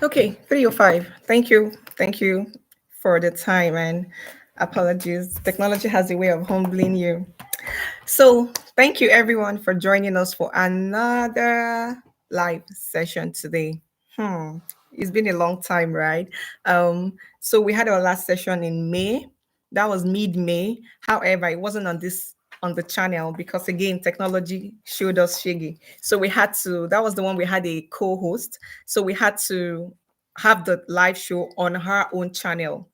Okay, 305. Thank you. Thank you for the time and apologies. Technology has a way of humbling you. So, thank you everyone for joining us for another live session today. Hmm. It's been a long time, right? So we had our last session in May. That was mid-May. However, it wasn't on the channel because again, technology showed us shaggy. So we had to, that was the one we had a co-host. So we had to have the live show on her own channel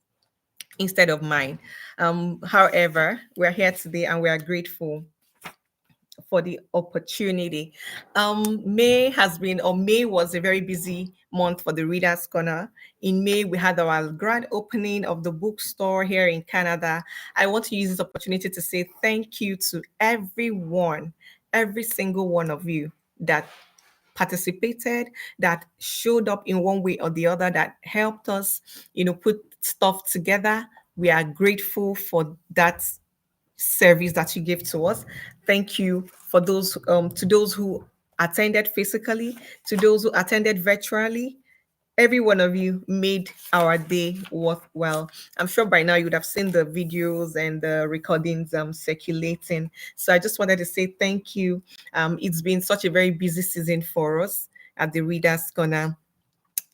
instead of mine. However, we're here today and we are grateful for the opportunity. May was a very busy month for the Readers Corner. In May, we had our grand opening of the bookstore here in Canada. I want to use this opportunity to say thank you to everyone, every single one of you that participated, that showed up in one way or the other, that helped us, put stuff together. We are grateful for that service that you gave to us. Thank you for those to those who attended physically, to those who attended virtually. Every one of you made our day worthwhile. I'm sure by now you would have seen the videos and the recordings circulating. So I just wanted to say thank you. It's been such a very busy season for us at the Readers Corner.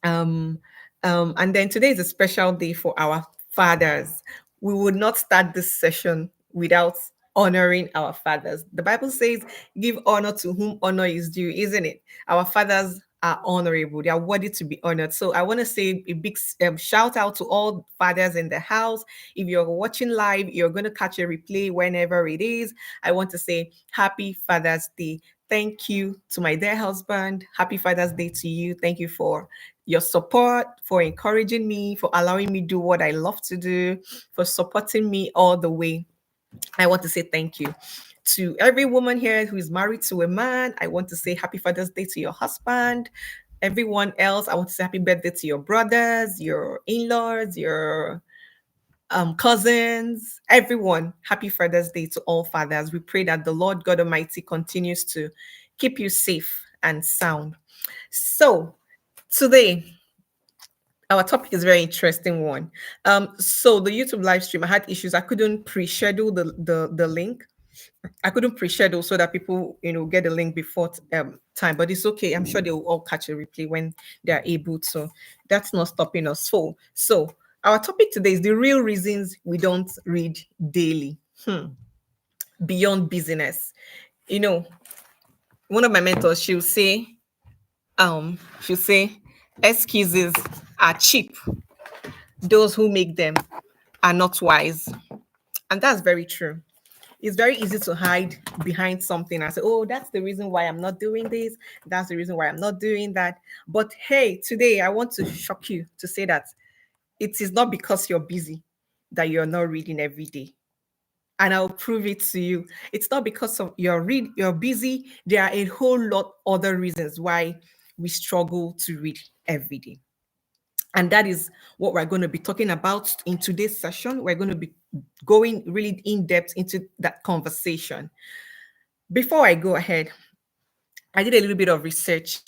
Um, and then today is a special day for our fathers. We would not start this session without honoring our fathers. The Bible says, give honor to whom honor is due, isn't it? Our fathers are honorable, they are worthy to be honored. So I want to say a big shout out to all fathers in the house. If you're watching live, you're going to catch a replay whenever it is. I want to say happy Father's Day. Thank you to my dear husband. Happy Father's Day to you. Thank you for your support, for encouraging me, for allowing me do what I love to do, for supporting me all the way. I want to say thank you. To every woman here who is married to a man, I want to say happy Father's Day to your husband. Everyone else, I want to say happy birthday to your brothers, your in-laws, your cousins, everyone. Happy Father's Day to all fathers. We pray that the Lord God Almighty continues to keep you safe and sound. So today, our topic is a very interesting one. So the YouTube live stream, I had issues. I couldn't pre-schedule the link. I couldn't pre-schedule so that people, get the link before time. But it's okay. I'm sure they will all catch a replay when they are able to. That's not stopping us. So our topic today is the real reasons we don't read daily. Beyond business. You know, one of my mentors, she'll say, excuses are cheap. Those who make them are not wise. And that's very true. It's very easy to hide behind something and say, oh, that's the reason why I'm not doing this. That's the reason why I'm not doing that. But hey, today I want to shock you to say that it is not because you're busy that you're not reading every day. And I'll prove it to you. It's not because of you're busy. There are a whole lot other reasons why we struggle to read every day. And that is what we're going to be talking about in today's session. We're going to be going really in depth into that conversation. Before I go ahead, I did a little bit of research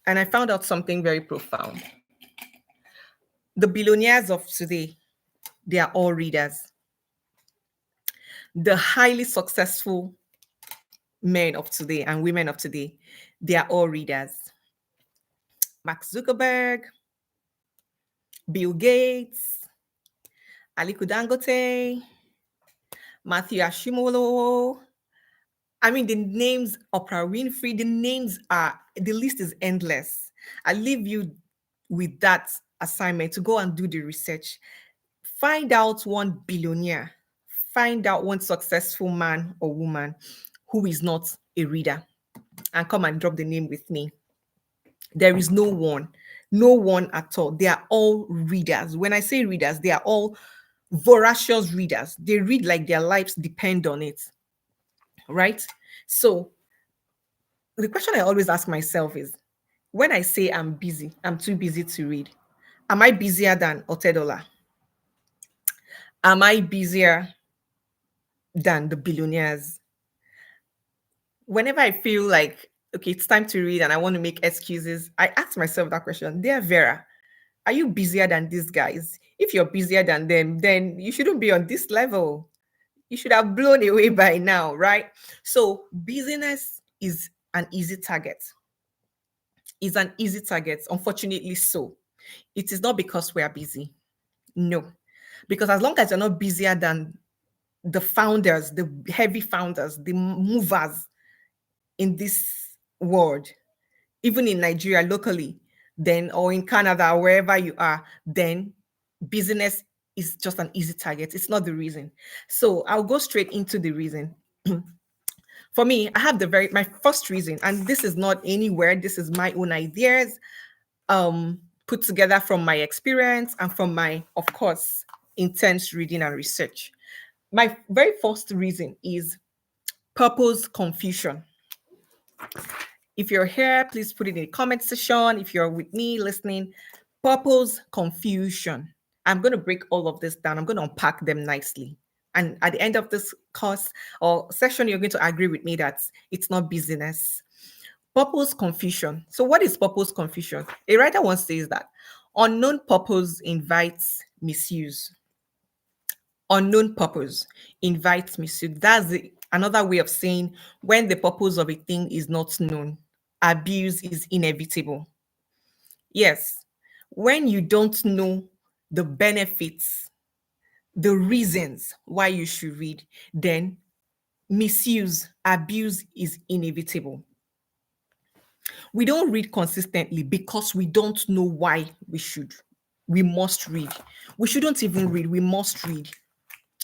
and I found out something very profound. The billionaires of today, they are all readers. The highly successful men of today and women of today, they are all readers. Mark Zuckerberg, Bill Gates, Aliko Dangote, Matthew Ashimolo. I mean, the names, Oprah Winfrey, the list is endless. I leave you with that assignment to go and do the research. Find out one billionaire, find out one successful man or woman who is not a reader, and come and drop the name with me. There is no one at all. They are all readers. When I say readers, they are all voracious readers. They read like their lives depend on it, right? So the question I always ask myself is, when I say I'm busy, I'm too busy to read, am I busier than Otedola? Am I busier than the billionaires? Whenever I feel like okay, it's time to read and I want to make excuses, I ask myself that question. Dear Vera, are you busier than these guys? If you're busier than them, then you shouldn't be on this level. You should have blown away by now, right? So busyness is an easy target. Is an easy target, unfortunately so. It is not because we are busy. No. Because as long as you're not busier than the founders, the heavy founders, the movers in this world, even in Nigeria locally, then or in Canada, wherever you are, then business is just an easy target. It's not the reason. So I'll go straight into the reason. For me, I have my first reason, and this is not anywhere, this is my own ideas, put together from my experience and from my, of course, intense reading and research. My very first reason is purpose confusion. If you're here, please put it in the comment section. If you're with me listening, purpose confusion. I'm going to break all of this down. I'm going to unpack them nicely. And at the end of this course or session, you're going to agree with me that it's not business. Purpose confusion. So, what is purpose confusion? A writer once says that unknown purpose invites misuse. Unknown purpose invites misuse. That's another way of saying when the purpose of a thing is not known, abuse is inevitable. Yes, when you don't know the benefits, the reasons why you should read, then misuse, abuse is inevitable. We don't read consistently because we don't know why we should. We must read. We shouldn't even read, we must read.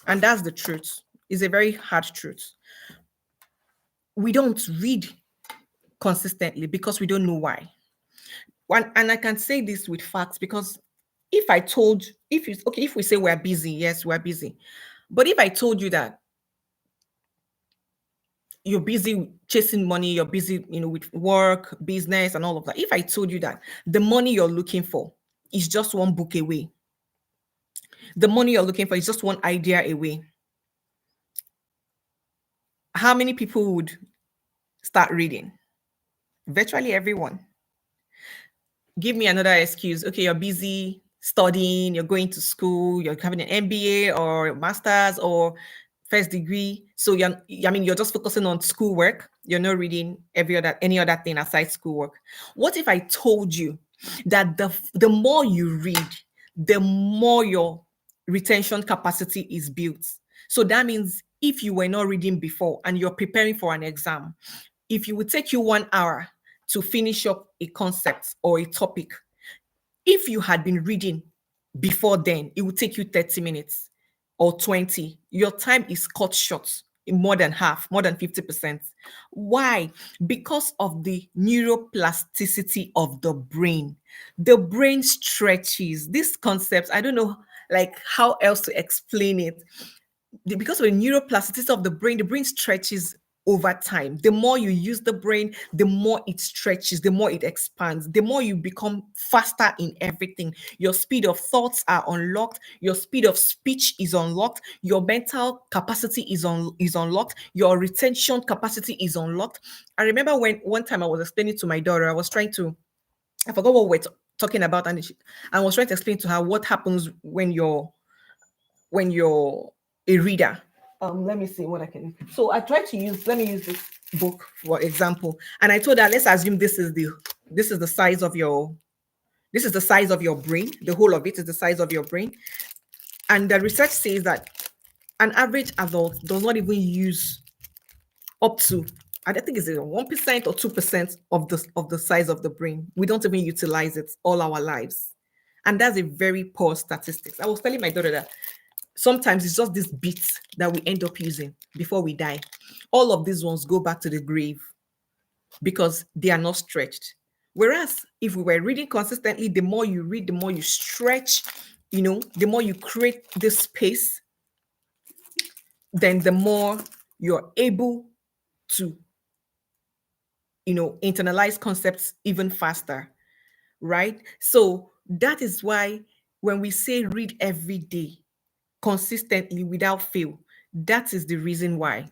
And that's the truth. It's a very hard truth. We don't read consistently because we don't know why. And I can say this with facts because if we say we're busy, yes, we're busy. But if I told you that you're busy chasing money, you're busy, with work, business, and all of that. If I told you that the money you're looking for is just one book away, the money you're looking for is just one idea away, how many people would start reading? Virtually everyone. Give me another excuse. Okay, you're busy studying, you're going to school, you're having an MBA or a master's or first degree. So you're just focusing on schoolwork. You're not reading any other thing aside schoolwork. What if I told you that the more you read, the more your retention capacity is built? So that means if you were not reading before and you're preparing for an exam, if it would take you 1 hour to finish up a concept or a topic, if you had been reading before then, it would take you 30 minutes or 20. Your time is cut short in more than half, more than 50%. Why? Because of the neuroplasticity of the brain. The brain stretches. This concept, I don't know how else to explain it. Because of the neuroplasticity of the brain stretches over time. The more you use the brain, the more it stretches, the more it expands, the more you become faster in everything. Your speed of thoughts are unlocked, your speed of speech is unlocked, your mental capacity is unlocked, your retention capacity is unlocked. I remember when one time I was explaining to my daughter, I forgot what we're talking about, and I was trying to explain to her what happens when you're a reader. Let me see what I can. So I tried to let me use this book for example, and I told her, let's assume this is the size of your brain. The whole of it is the size of your brain, and the research says that an average adult does not even use up to, I think it's 1% or 2% of the size of the brain. We don't even utilize it all our lives, and that's a very poor statistics. I was telling my daughter that sometimes it's just these bits that we end up using before we die. All of these ones go back to the grave because they are not stretched. Whereas if we were reading consistently, the more you read, the more you stretch, the more you create this space, then the more you're able to, internalize concepts even faster, right? So that is why when we say read every day, consistently without fail, that is the reason why.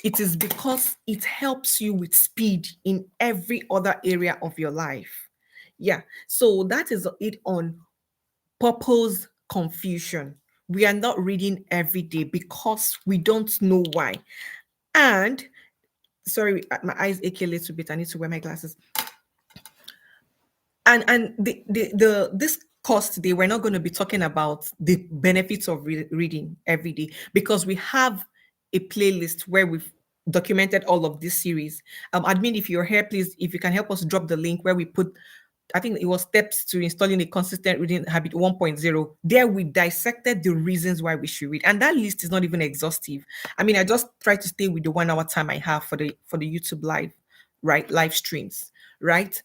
It is because it helps you with speed in every other area of your life. Yeah. So that is it on purpose confusion. We are not reading every day because we don't know why. And sorry, my eyes ache a little bit. I need to wear my glasses. And the this course today, we're not going to be talking about the benefits of reading every day because we have a playlist where we've documented all of this series. Admin, if you're here, please, if you can help us drop the link where we put, I think it was steps to installing a consistent reading habit 1.0. There we dissected the reasons why we should read. And that list is not even exhaustive. I mean, I just try to stay with the 1 hour time I have for the YouTube live, right? Live streams, right?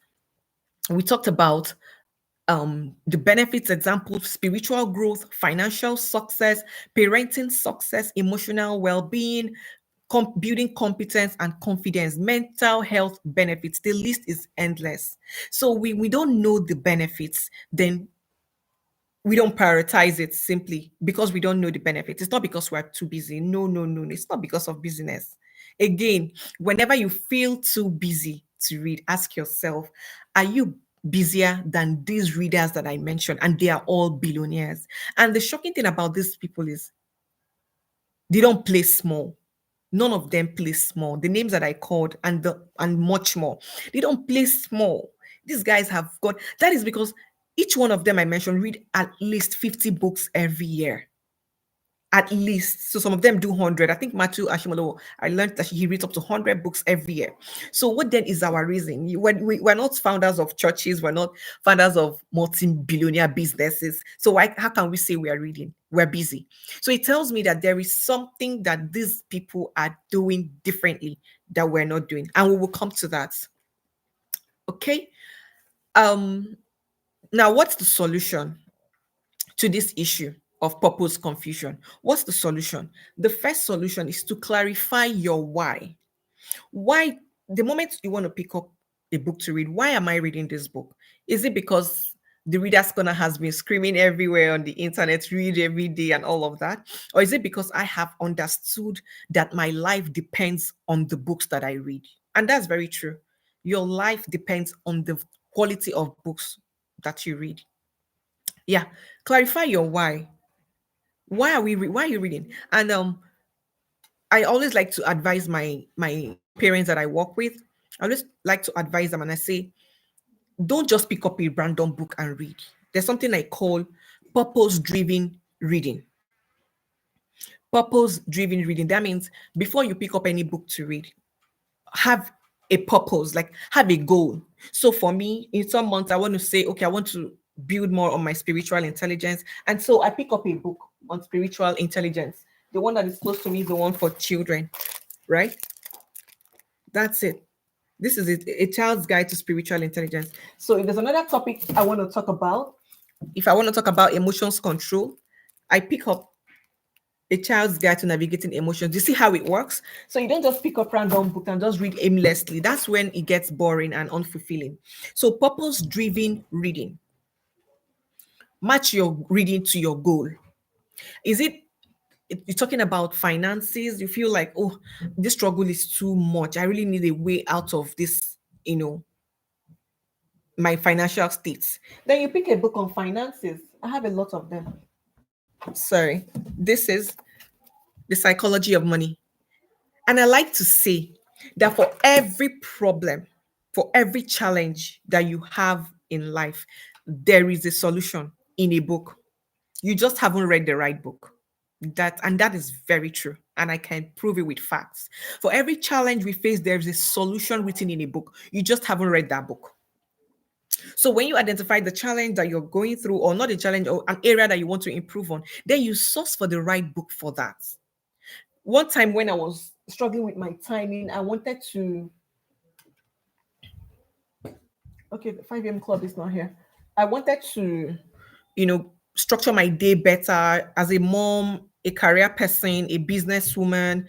We talked about the benefits, examples, spiritual growth, financial success, parenting success, emotional well-being, building competence and confidence, mental health benefits. The list is endless. So we don't know the benefits, then we don't prioritize it simply because we don't know the benefits. It's not because we're too busy. No, no, no. It's not because of busyness. Again, whenever you feel too busy to read, ask yourself, are you busier than these readers that I mentioned? And they are all billionaires. And the shocking thing about these people is they don't play small. None of them play small. The names that I called and much more, they don't play small. These guys have got that is because each one of them I mentioned read at least 50 books every year. At least. So some of them do 100. I think Matthew Ashimolo, I learned that he reads up to 100 books every year. So what then is our reason? We're not founders of churches. We're not founders of multi-billionaire businesses. So how can we say we are reading? We're busy. So it tells me that there is something that these people are doing differently that we're not doing. And we will come to that. Okay. Now what's the solution to this issue of purpose confusion? What's the solution? The first solution is to clarify your why. Why, the moment you want to pick up a book to read, why am I reading this book? Is it because the Reader's Corner has been screaming everywhere on the internet, read every day and all of that? Or is it because I have understood that my life depends on the books that I read? And that's very true. Your life depends on the quality of books that you read. Yeah, clarify your why. Why are you reading? And I always like to advise my parents that I work with. I always like to advise them and I say, don't just pick up a random book and read. There's something I call purpose-driven reading. Purpose-driven reading. That means before you pick up any book to read, have a purpose, like have a goal. So for me, in some months, I want to say, okay, I want to build more on my spiritual intelligence. And so I pick up a book on spiritual intelligence. The one that is close to me is the one for children, right? That's it. This is it, a child's guide to spiritual intelligence. So if there's another topic I want to talk about, if I want to talk about emotions control, I pick up a child's guide to navigating emotions. You see how it works? So you don't just pick up random book and just read aimlessly. That's when it gets boring and unfulfilling. So purpose-driven reading. Match your reading to your goal. Is it you're talking about finances? You feel like, oh, this struggle is too much. I really need a way out of this, my financial states. Then you pick a book on finances. I have a lot of them. Sorry. This is The Psychology of Money. And I like to say that for every problem, for every challenge that you have in life, there is a solution in a book. You just haven't read the right book. That is very true. And I can prove it with facts. For every challenge we face, there is a solution written in a book. You just haven't read that book. So when you identify the challenge that you're going through, or not a challenge, or an area that you want to improve on, then you source for the right book for that. One time when I was struggling with my timing, I wanted to. Okay, the 5 a.m. club is not here. I wanted to, structure my day better as a mom, a career person, a businesswoman,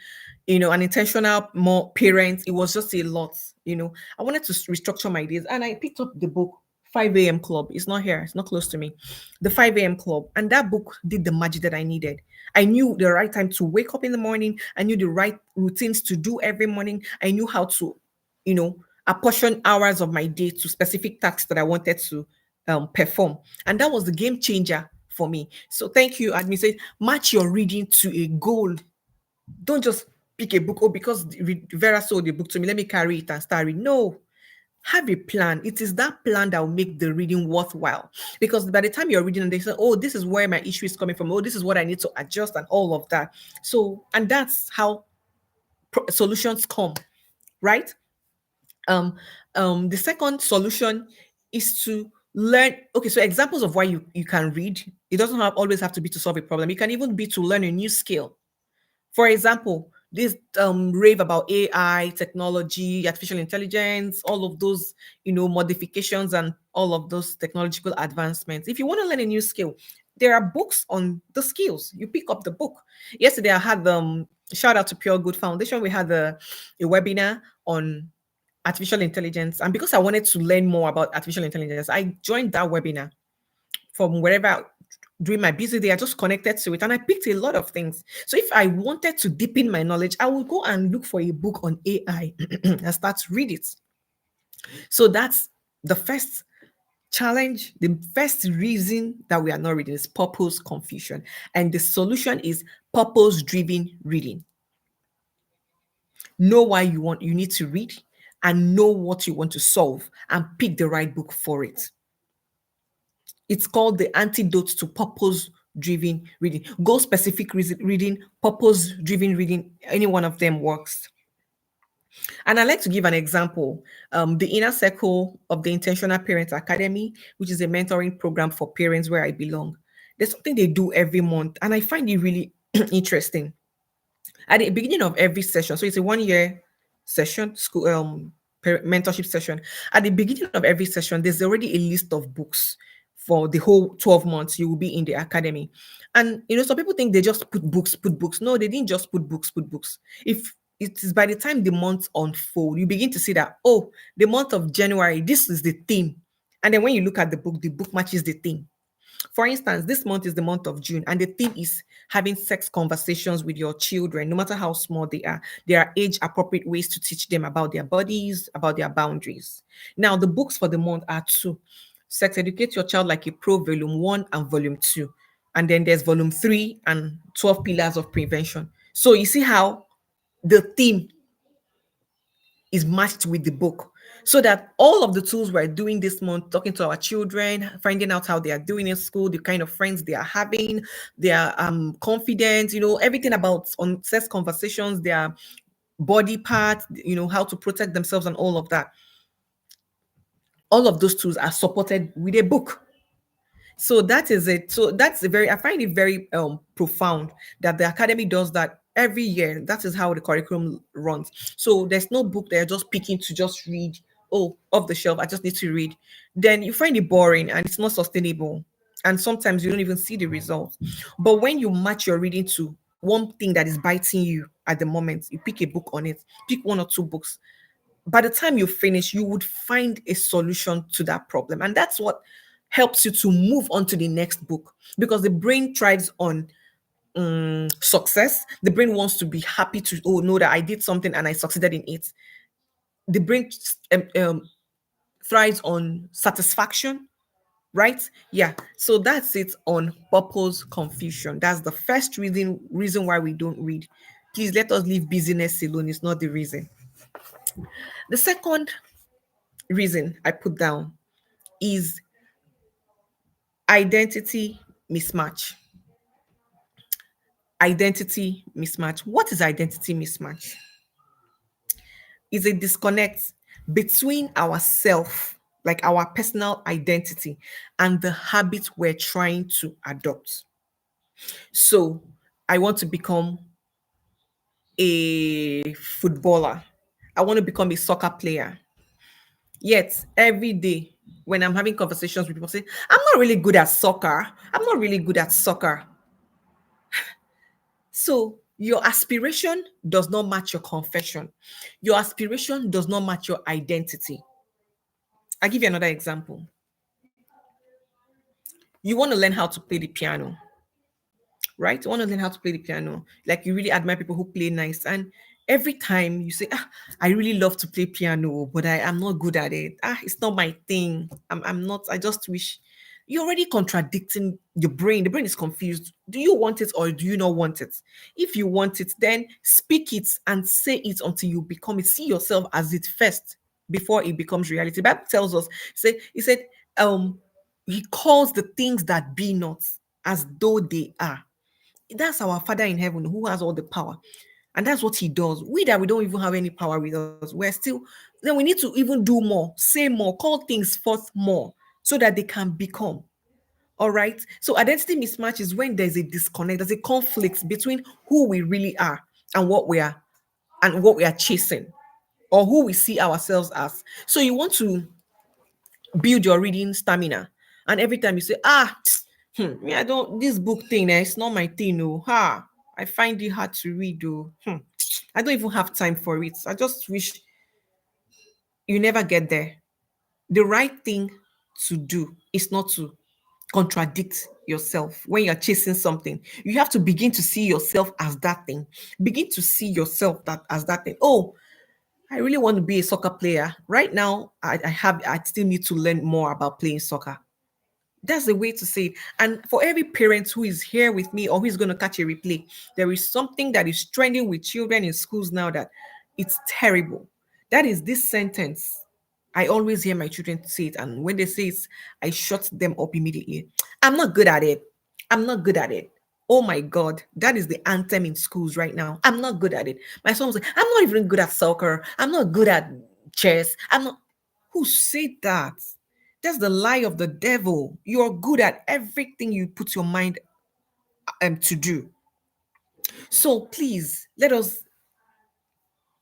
an intentional more parent. It was just a lot. I wanted to restructure my days, and I picked up the book 5 a.m. club. It's not here, it's not close to me. The 5 a.m. club. And that book did the magic that I needed. I knew the right time to wake up in the morning. I knew the right routines to do every morning. I knew how to, apportion hours of my day to specific tasks that I wanted to perform. And that was the game changer for me. So thank you, admin. Say, match your reading to a goal. Don't just pick a book. Oh, because Vera sold the book to me, let me carry it and start reading. No, have a plan. It is that plan that will make the reading worthwhile. Because by the time you're reading and they say, oh, this is where my issue is coming from. Oh, this is what I need to adjust and all of that. So, and that's how solutions come, right? The second solution is to learn. Okay, so examples of why you can read. It doesn't always have to be to solve a problem. It can even be to learn a new skill. For example, this rave about AI, technology, artificial intelligence, all of those, modifications and all of those technological advancements. If you want to learn a new skill, there are books on the skills. You pick up the book. Yesterday, I had shout out to Pure Good Foundation. We had a webinar on artificial intelligence, and because I wanted to learn more about artificial intelligence, I joined that webinar from wherever during my busy day. I just connected to it and I picked a lot of things. So if I wanted to deepen my knowledge, I would go and look for a book on AI and start to read it. So that's the first challenge. The first reason that we are not reading is purpose confusion. And the solution is purpose-driven reading. Know why you need to read and know what you want to solve and pick the right book for it. It's called the antidote to purpose-driven reading. Goal specific reading, purpose-driven reading, any one of them works. And I'd like to give an example. The Inner Circle of the Intentional Parent Academy, which is a mentoring program for parents where I belong. There's something they do every month, and I find it really interesting. At the beginning of every session, so it's a 1 year session, school mentorship session. At the beginning of every session, there's already a list of books for the whole 12 months you will be in the academy. And some people think they just put books. No, they didn't just put books. If it is by the time the months unfold, you begin to see that, oh, the month of January, this is the theme. And then when you look at the book matches the theme. For instance, this month is the month of June, and the theme is having sex conversations with your children, no matter how small they are. There are age-appropriate ways to teach them about their bodies, about their boundaries. Now, the books for the month are 2. Sex Educate Your Child Like a Pro, Volume 1 and Volume 2. And then there's Volume 3 and 12 Pillars of Prevention. So you see how the theme is matched with the book, so that all of the tools we're doing this month, talking to our children, finding out how they are doing in school, the kind of friends they are having, their confidence, everything about on sex conversations, their body parts, how to protect themselves and all of that. All of those tools are supported with a book. So that is it. So I find it very profound that the academy does that every year. That is how the curriculum runs. So there's no book they're just picking to just read, oh, off the shelf, I just need to read. Then you find it boring and it's not sustainable. And sometimes you don't even see the results. But when you match your reading to one thing that is biting you at the moment, you pick a book on it, pick 1 or 2 books. By the time you finish, you would find a solution to that problem. And that's what helps you to move on to the next book, because the brain thrives on success. The brain wants to be happy to know that I did something and I succeeded in it. The brain thrives on satisfaction, right? Yeah. So that's it on purpose confusion. That's the first reason why we don't read. Please let us leave busyness alone. It's not the reason. The second reason I put down is identity mismatch. Identity mismatch. What is identity mismatch? Is a disconnect between ourself, like our personal identity, and the habits we're trying to adopt. So I want to become a footballer. I want to become a soccer player. Yet every day when I'm having conversations with people, say, I'm not really good at soccer. I'm not really good at soccer. So your aspiration does not match your confession. Your aspiration does not match your identity. I'll give you another example. You want to learn how to play the piano, right? You want to learn how to play the piano. Like you really admire people who play nice. And every time you say, I really love to play piano, but I am not good at it. It's not my thing. I'm not, I just wish you're already contradicting your brain. The brain is confused. Do you want it or do you not want it? If you want it, then speak it and say it until you become it. See yourself as it first before it becomes reality. The Bible tells us, he said, he calls the things that be not as though they are. That's our Father in heaven who has all the power. And that's what he does. We that we don't even have any power with us, we're still, then we need to even do more, say more, call things forth more so that they can become. All right. So identity mismatch is when there's a disconnect, there's a conflict between who we really are and what we are chasing or who we see ourselves as. So you want to build your reading stamina. And every time you say, me, I don't, this book thing, it's not my thing, no. I find it hard to read, though. I don't even have time for it. I just wish you never get there. The right thing to do is not to contradict yourself when you're chasing something. You have to begin to see yourself as that thing. Begin to see yourself that as that thing. Oh, I really want to be a soccer player. Right now, I still need to learn more about playing soccer. That's the way to say it. And for every parent who is here with me or who is going to catch a replay, there is something that is trending with children in schools now that it's terrible. That is this sentence. I always hear my children say it, and when they say it, I shut them up immediately. I'm not good at it. I'm not good at it. Oh my God, that is the anthem in schools right now. I'm not good at it. My son was like, I'm not even good at soccer. I'm not good at chess. I'm not. Who said that? That's the lie of the devil. You're good at everything you put your mind to do. So please let us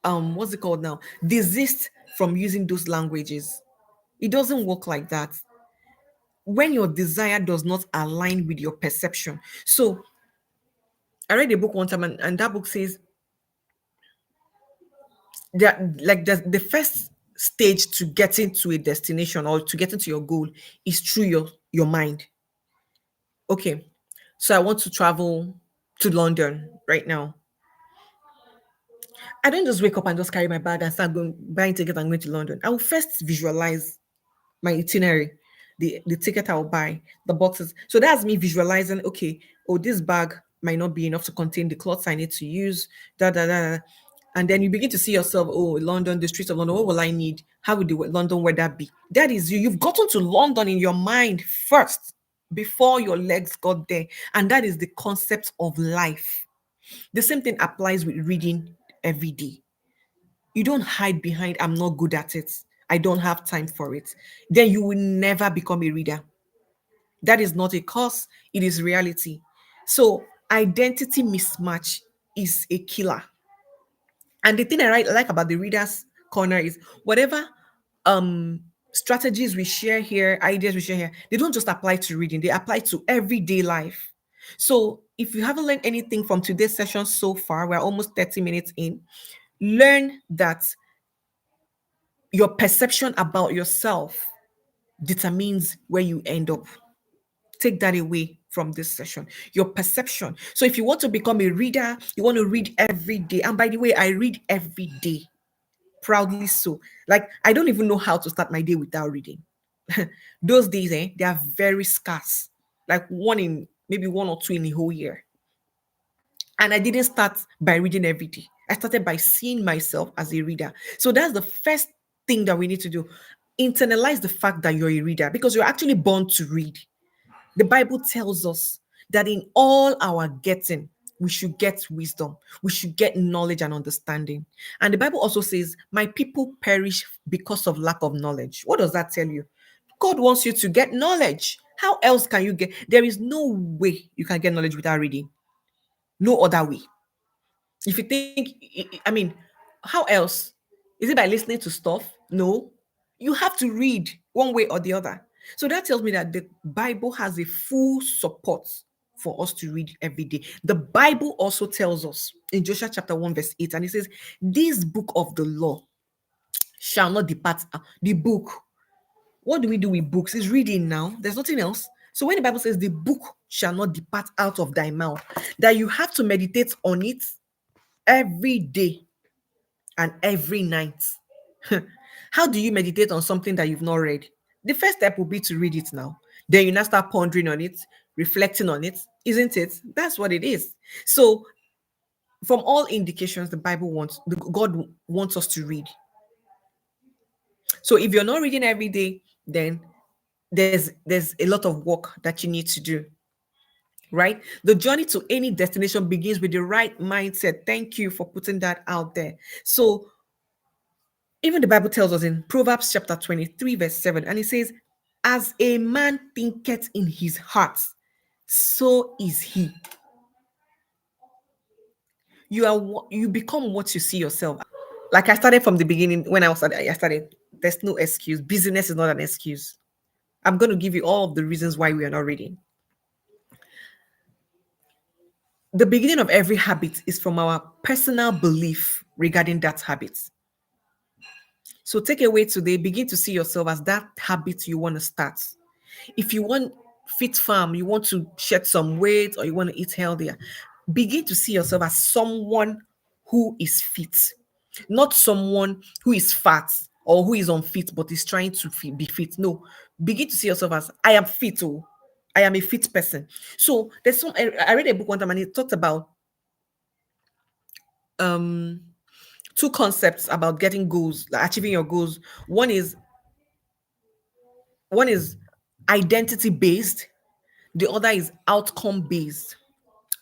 what's it called now? Desist from using those languages. It doesn't work like that. When your desire does not align with your perception. So I read a book one time, and that book says that like the first stage to getting to a destination or to getting to your goal is through your mind. Okay, so I want to travel to London right now. I don't just wake up and just carry my bag and start going buying ticket and going to London. I will first visualize my itinerary, the ticket I'll buy, the boxes. So that's me visualizing, okay, oh, this bag might not be enough to contain the clothes I need to use, da da da. And then you begin to see yourself, oh, London, the streets of London, what will I need? How would the London weather be? That is you. You've gotten to London in your mind first before your legs got there. And that is the concept of life. The same thing applies with reading every day. You don't hide behind, I'm not good at it. I don't have time for it. Then you will never become a reader. That is not a cause, it is reality. So, identity mismatch is a killer. And the thing like about the readers corner is whatever um strategies we share here, ideas we share here, they don't just apply to reading, they apply to everyday life. So if you haven't learned anything from today's session so far, we're almost 30 minutes in, learn that your perception about yourself determines where you end up. Take that away from this session. Your perception. So if you want to become a reader, you want to read every day. And by the way, I read every day. Proudly so. Like I don't even know how to start my day without reading. Those days, they are very scarce. Like maybe one or two in a whole year. And I didn't start by reading every day. I started by seeing myself as a reader. So that's the first thing that we need to do. Internalize the fact that you're a reader because you're actually born to read. The Bible tells us that in all our getting, we should get wisdom, we should get knowledge and understanding. And the Bible also says, my people perish because of lack of knowledge. What does that tell you? God wants you to get knowledge. How else can you get? There is no way you can get knowledge without reading. No other way. If you think, I mean, how else? Is it by listening to stuff? No. You have to read one way or the other. So that tells me that the Bible has a full support for us to read every day. The Bible also tells us in Joshua chapter 1, verse 8, and it says, this book of the law shall not depart. The book. What do we do with books? It's reading now. There's nothing else. So when the Bible says the book shall not depart out of thy mouth, that you have to meditate on it every day and every night. How do you meditate on something that you've not read? The first step will be to read it now. Then you now start pondering on it, reflecting on it, isn't it? That's what it is. So, from all indications, the Bible wants, God wants us to read. So, if you're not reading every day, then there's a lot of work that you need to do, right? The journey to any destination begins with the right mindset. Thank you for putting that out there. So, even the Bible tells us in Proverbs chapter 23, verse 7, and it says, as a man thinketh in his heart, so is he. You become what you see yourself. Like I started from the beginning when I started. There's no excuse. Busyness is not an excuse. I'm going to give you all of the reasons why we are not reading. The beginning of every habit is from our personal belief regarding that habit. So take away today, begin to see yourself as that habit you want to start. If you want fit farm, you want to shed some weight or you want to eat healthier, begin to see yourself as someone who is fit, not someone who is fat or who is unfit but is trying to be fit. No, begin to see yourself as I am fit. Oh, I am a fit person. So there's some. I read a book one time and it talked about um two concepts about getting goals, like achieving your goals. One is identity based, the other is outcome based.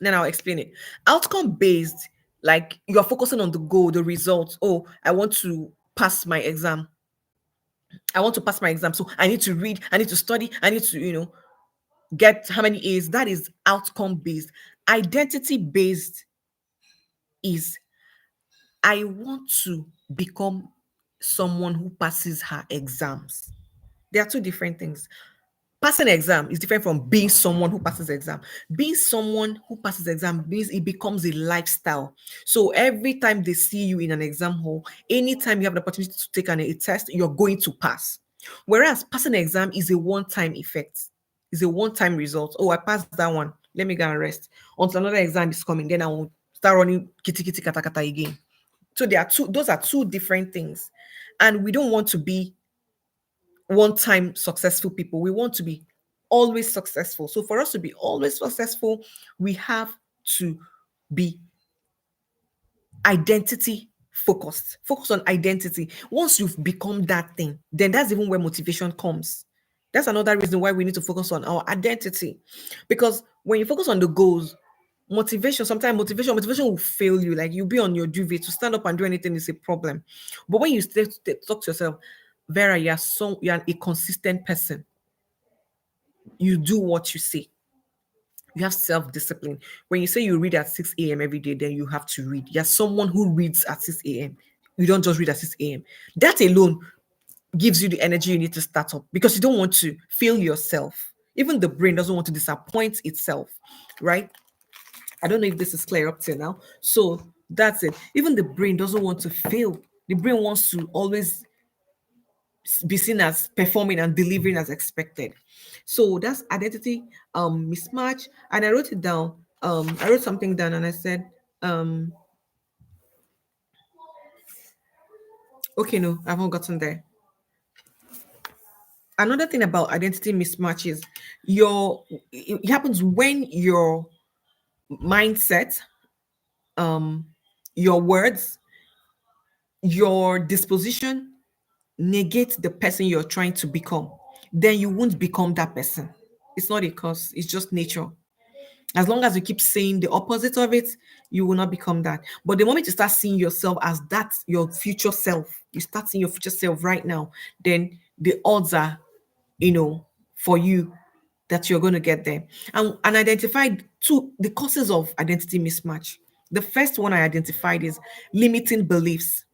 Then I'll explain it. Outcome based, like you're focusing on the goal, the results. Oh, I want to pass my exam. I want to pass my exam. So I need to read, I need to study, I need to, get how many A's. That is outcome based. Identity based is I want to become someone who passes her exams. They are two different things. Passing exam is different from being someone who passes exam. Being someone who passes exam means it becomes a lifestyle. So every time they see you in an exam hall, anytime you have the opportunity to take a test, you're going to pass. Whereas passing exam is a one-time effect, is a one-time result. Oh, I passed that one. Let me go and rest. Until another exam is coming, then I will start running kitty kitty kata kata again. So those are two different things. And we don't want to be one-time successful people. We want to be always successful. So for us to be always successful, we have to be identity focused. Focus on identity. Once you've become that thing, then that's even where motivation comes. That's another reason why we need to focus on our identity. Because when you focus on the goals, sometimes motivation will fail you. Like you'll be on your duvet to stand up and do anything is a problem. But when you talk to yourself, Vera, you're a consistent person. You do what you say. You have self-discipline. When you say you read at 6 a.m. every day, then you have to read. You're someone who reads at 6 a.m. You don't just read at 6 a.m. That alone gives you the energy you need to start up because you don't want to fail yourself. Even the brain doesn't want to disappoint itself, right? I don't know if this is clear up till now. So that's it. Even the brain doesn't want to fail. The brain wants to always be seen as performing and delivering as expected. So that's identity mismatch. And I wrote it down. I wrote something down and I said, okay, no, I haven't gotten there. Another thing about identity mismatch is it happens when your mindset, your words, your disposition negate the person you're trying to become, then you won't become that person. It's not a cause, it's just nature. As long as you keep saying the opposite of it, you will not become that. But the moment you start seeing yourself as that, your future self, you start seeing your future self right now, then the odds are, for you that you're going to get there. And identified the causes of identity mismatch. The first one I identified is limiting beliefs,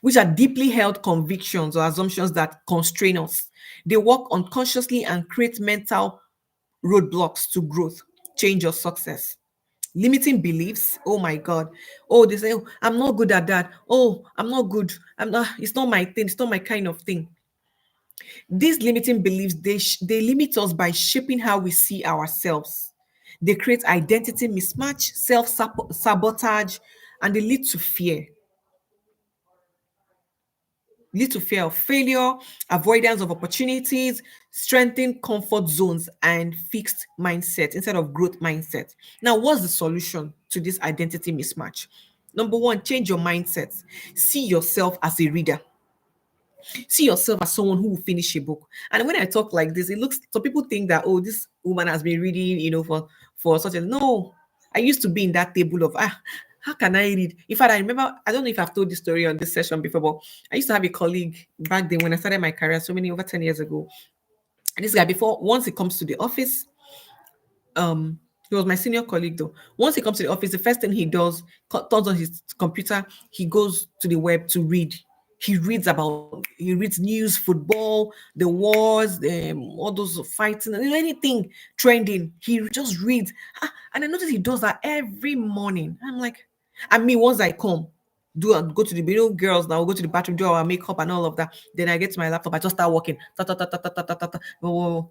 which are deeply held convictions or assumptions that constrain us. They work unconsciously and create mental roadblocks to growth, change, or success. Limiting beliefs. Oh my God. Oh, they say, oh, I'm not good at that. Oh, I'm not good. It's not my thing. It's not my kind of thing. These limiting beliefs, they limit us by shaping how we see ourselves. They create identity mismatch, self sabotage, and they lead to fear of failure, avoidance of opportunities, strengthen comfort zones, and fixed mindset instead of growth mindset. Now, what's the solution to this identity mismatch? Number one, change your mindset. See yourself as a reader. See yourself as someone who will finish a book. And when I talk like this, it looks some people think that, oh, this woman has been reading, for such a no. I used to be in that table of how can I read? In fact, I remember, I don't know if I've told this story on this session before, but I used to have a colleague back then when I started my career so many over 10 years ago. And this guy, before once he comes to the office, he was my senior colleague though. Once he comes to the office, the first thing he does, turns on his computer, he goes to the web to read. He reads news, football, the wars, all those fighting, anything trending. He just reads. And I notice he does that every morning. I'm like, and me, once I come, go to the girls now, go to the bathroom, do our makeup and all of that. Then I get to my laptop, I just start working. Ta, ta, ta, ta, ta, ta, ta, ta, ta. Oh,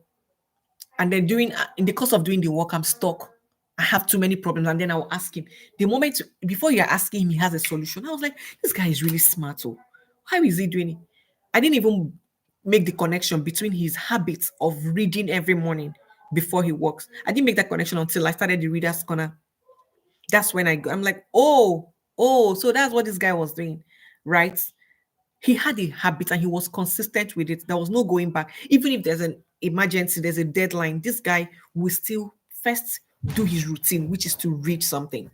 and then during in the course of doing the work, I'm stuck. I have too many problems, and then I'll ask him. The moment before you're asking him, he has a solution. I was like, this guy is really smart. Oh, how is he doing it? I didn't even make the connection between his habits of reading every morning before he works. I didn't make that connection until I started the reader's corner. That's when I'm like, oh, so that's what this guy was doing, right? He had a habit and he was consistent with it. There was no going back. Even if there's an emergency, there's a deadline, this guy will still first do his routine, which is to read something.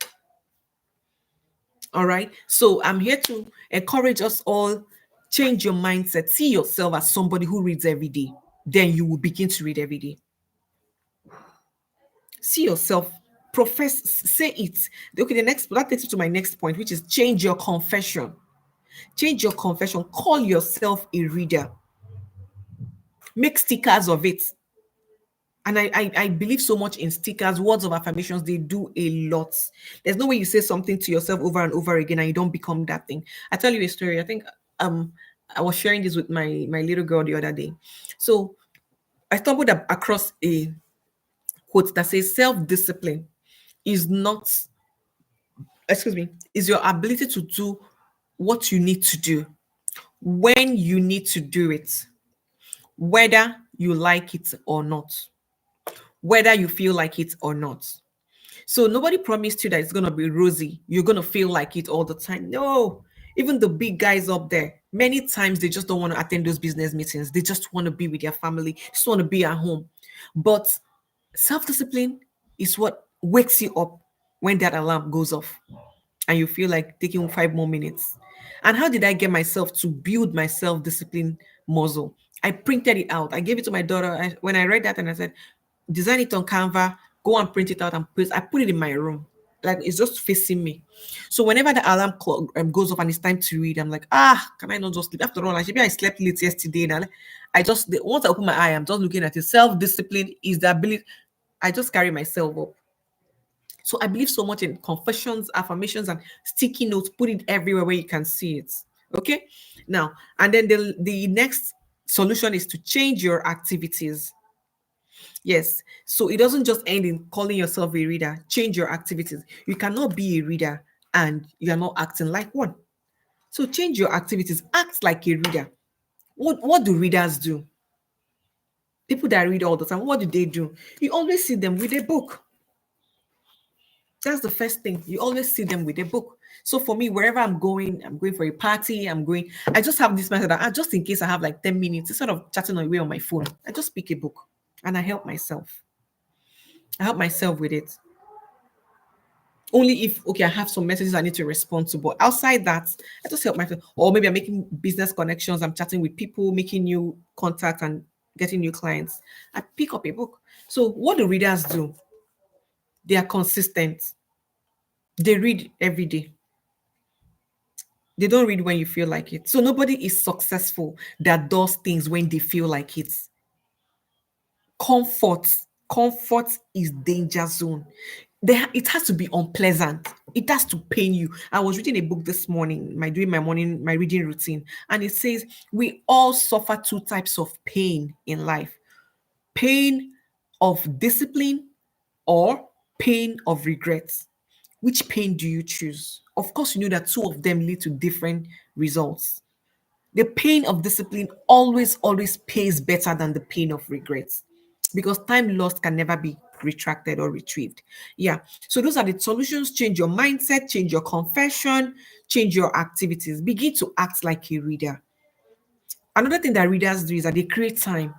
All right. So I'm here to encourage us all, change your mindset. See yourself as somebody who reads every day. Then you will begin to read every day. See yourself, say it. Okay, that takes you to my next point, which is change your confession. Change your confession. Call yourself a reader. Make stickers of it. And I believe so much in stickers, words of affirmations. They do a lot. There's no way you say something to yourself over and over again and you don't become that thing. I tell you a story. I think I was sharing this with my little girl the other day. So I stumbled across a quote that says self-discipline is not, excuse me, is your ability to do what you need to do when you need to do it, whether you like it or not, whether you feel like it or not. So nobody promised you that it's going to be rosy. You're going to feel like it all the time. No, even the big guys up there, many times they just don't want to attend those business meetings. They just want to be with their family, just want to be at home. But self-discipline is what wakes you up when that alarm goes off and you feel like taking 5 more minutes. And how did I get myself to build my self-discipline muscle? I printed it out. I gave it to my daughter. When I read that and I said, design it on Canva, go and print it out and I put it in my room. Like it's just facing me. So whenever the alarm clock goes off and it's time to read, I'm like, can I not just sleep? After all, I slept late yesterday. And once I open my eye, I'm just looking at it. Self-discipline is the ability. I just carry myself up. So I believe so much in confessions, affirmations, and sticky notes. Put it everywhere where you can see it. Okay. Now, and then the next solution is to change your activities. Yes. So it doesn't just end in calling yourself a reader. Change your activities. You cannot be a reader and you're not acting like one. So change your activities. Act like a reader. What do readers do? People that read all the time, what do? You always see them with a book. That's the first thing. You always see them with a book. So for me, wherever I'm going for a party, I just have this method that just in case I have like 10 minutes, instead of chatting away on my phone, I just pick a book and I help myself. I help myself with it. Only if, okay, I have some messages I need to respond to. But outside that, I just help myself. Or maybe I'm making business connections. I'm chatting with people, making new contacts and getting new clients. I pick up a book. So what do readers do? They are consistent. They read every day. They don't read when you feel like it. So nobody is successful that does things when they feel like it. Comfort is danger zone. it has to be unpleasant. It has to pain you. I was reading a book this morning, doing my morning, my reading routine, and it says we all suffer two types of pain in life: pain of discipline or pain of regrets. Which pain do you choose? Of course, you know that two of them lead to different results. The pain of discipline always pays better than the pain of regrets, because time lost can never be retracted or retrieved. Yeah. So those are the solutions. Change your mindset, change your confession, change your activities. Begin to act like a reader. Another thing that readers do is that they create time.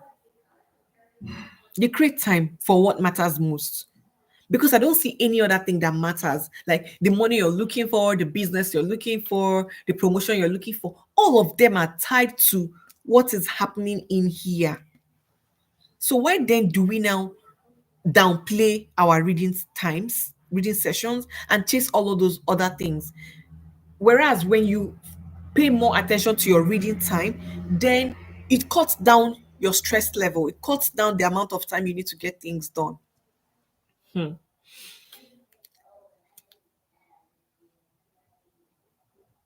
They create time for what matters most, because I don't see any other thing that matters. Like the money you're looking for, the business you're looking for, the promotion you're looking for, all of them are tied to what is happening in here. So why then do we now downplay our reading times, reading sessions, and chase all of those other things? Whereas when you pay more attention to your reading time, then it cuts down your stress level, it cuts down the amount of time you need to get things done. Hmm.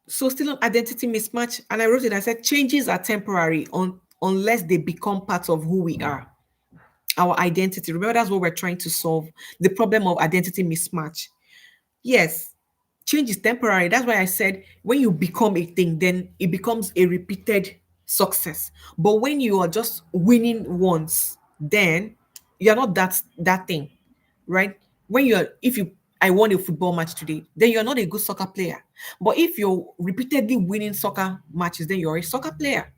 So still on identity mismatch, and I wrote it. I said changes are temporary unless they become part of who we are, our identity. Remember, that's what we're trying to solve: the problem of identity mismatch. Yes, change is temporary. That's why I said when you become a thing, then it becomes a repeated success. But when you are just winning once, then you're not that thing, right? When you're if you I won a football match today, then you're not a good soccer player. But if you're repeatedly winning soccer matches, then you're a soccer player.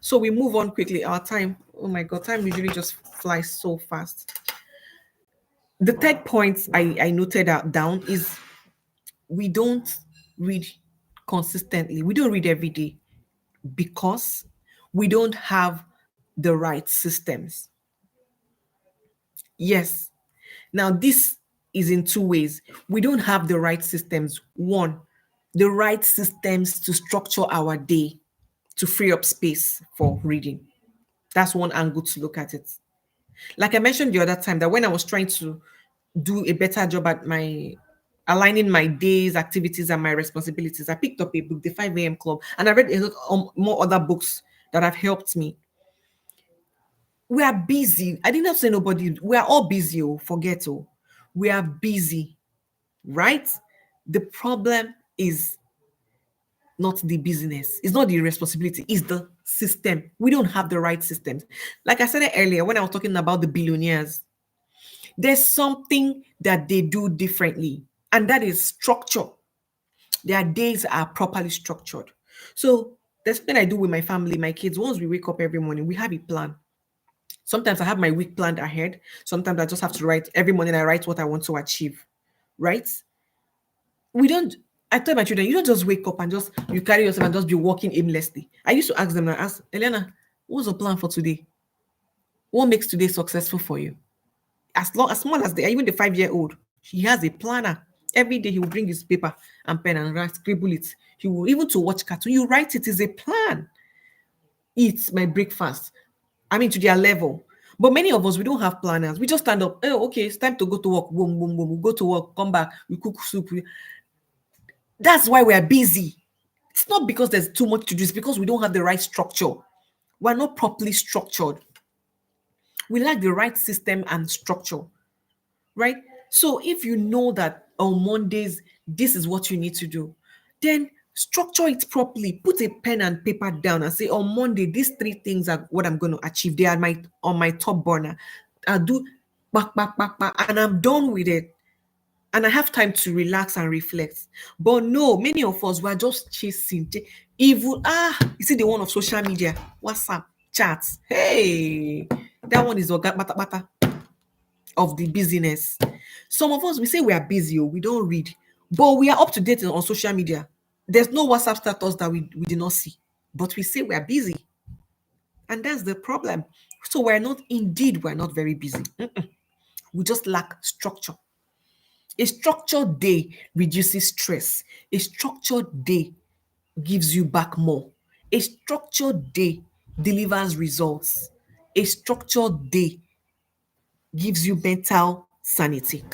So we move on quickly. Our time, oh my god, time usually just flies so fast. The third point I noted out down is we don't read consistently. We don't read every day because we don't have the right systems. Yes. Now, this is in two ways. We don't have the right systems. One, the right systems to structure our day to free up space for reading. That's one angle to look at it. Like I mentioned the other time, that when I was trying to do a better job at my aligning my days, activities, and my responsibilities, I picked up a book, The 5 a.m. Club, and I read a lot more other books that have helped me. We are busy. I did not say nobody. We are all busy. Oh, forget. Oh, we are busy, right? The problem is not the business. It's not the responsibility. It's the system. We don't have the right systems. Like I said earlier, when I was talking about the billionaires, there's something that they do differently, and that is structure. Their days are properly structured. So there's something I do with my family, my kids. Once we wake up every morning, we have a plan. Sometimes I have my week planned ahead. Sometimes I just have to write every morning. I write what I want to achieve. Right? We don't. I tell my children, you don't just wake up and just you carry yourself and just be walking aimlessly. I used to ask them, I ask Eliana, what's the plan for today? What makes today successful for you? As small as even the 5 year old, he has a planner. Every day he will bring his paper and pen and write, scribble it. He will even to watch cartoon. You write it is a plan. Eat my breakfast. I mean, to their level. But many of us, we don't have planners. We just stand up. Oh, okay, it's time to go to work. Boom, boom, boom. We go to work, come back, we cook soup. That's why we are busy. It's not because there's too much to do, it's because we don't have the right structure. We're not properly structured. We lack the right system and structure, right? So if you know that on Mondays, this is what you need to do, then structure it properly. Put a pen and paper down and say, on Monday, these three things are what I'm going to achieve. They are my on my top burner. I'll do back, and I'm done with it. And I have time to relax and reflect. But no, many of us were just chasing evil. You see the one of social media, WhatsApp, chats. Hey, that one is oga bata bata of the business. Some of us, we say we are busy, we don't read, but we are up to date on social media. There's no WhatsApp status that we did not see, but we say we are busy, and that's the problem. So we're not very busy. We just lack structure. A structured day reduces stress. A structured day gives you back more. A structured day delivers results. A structured day gives you mental sanity.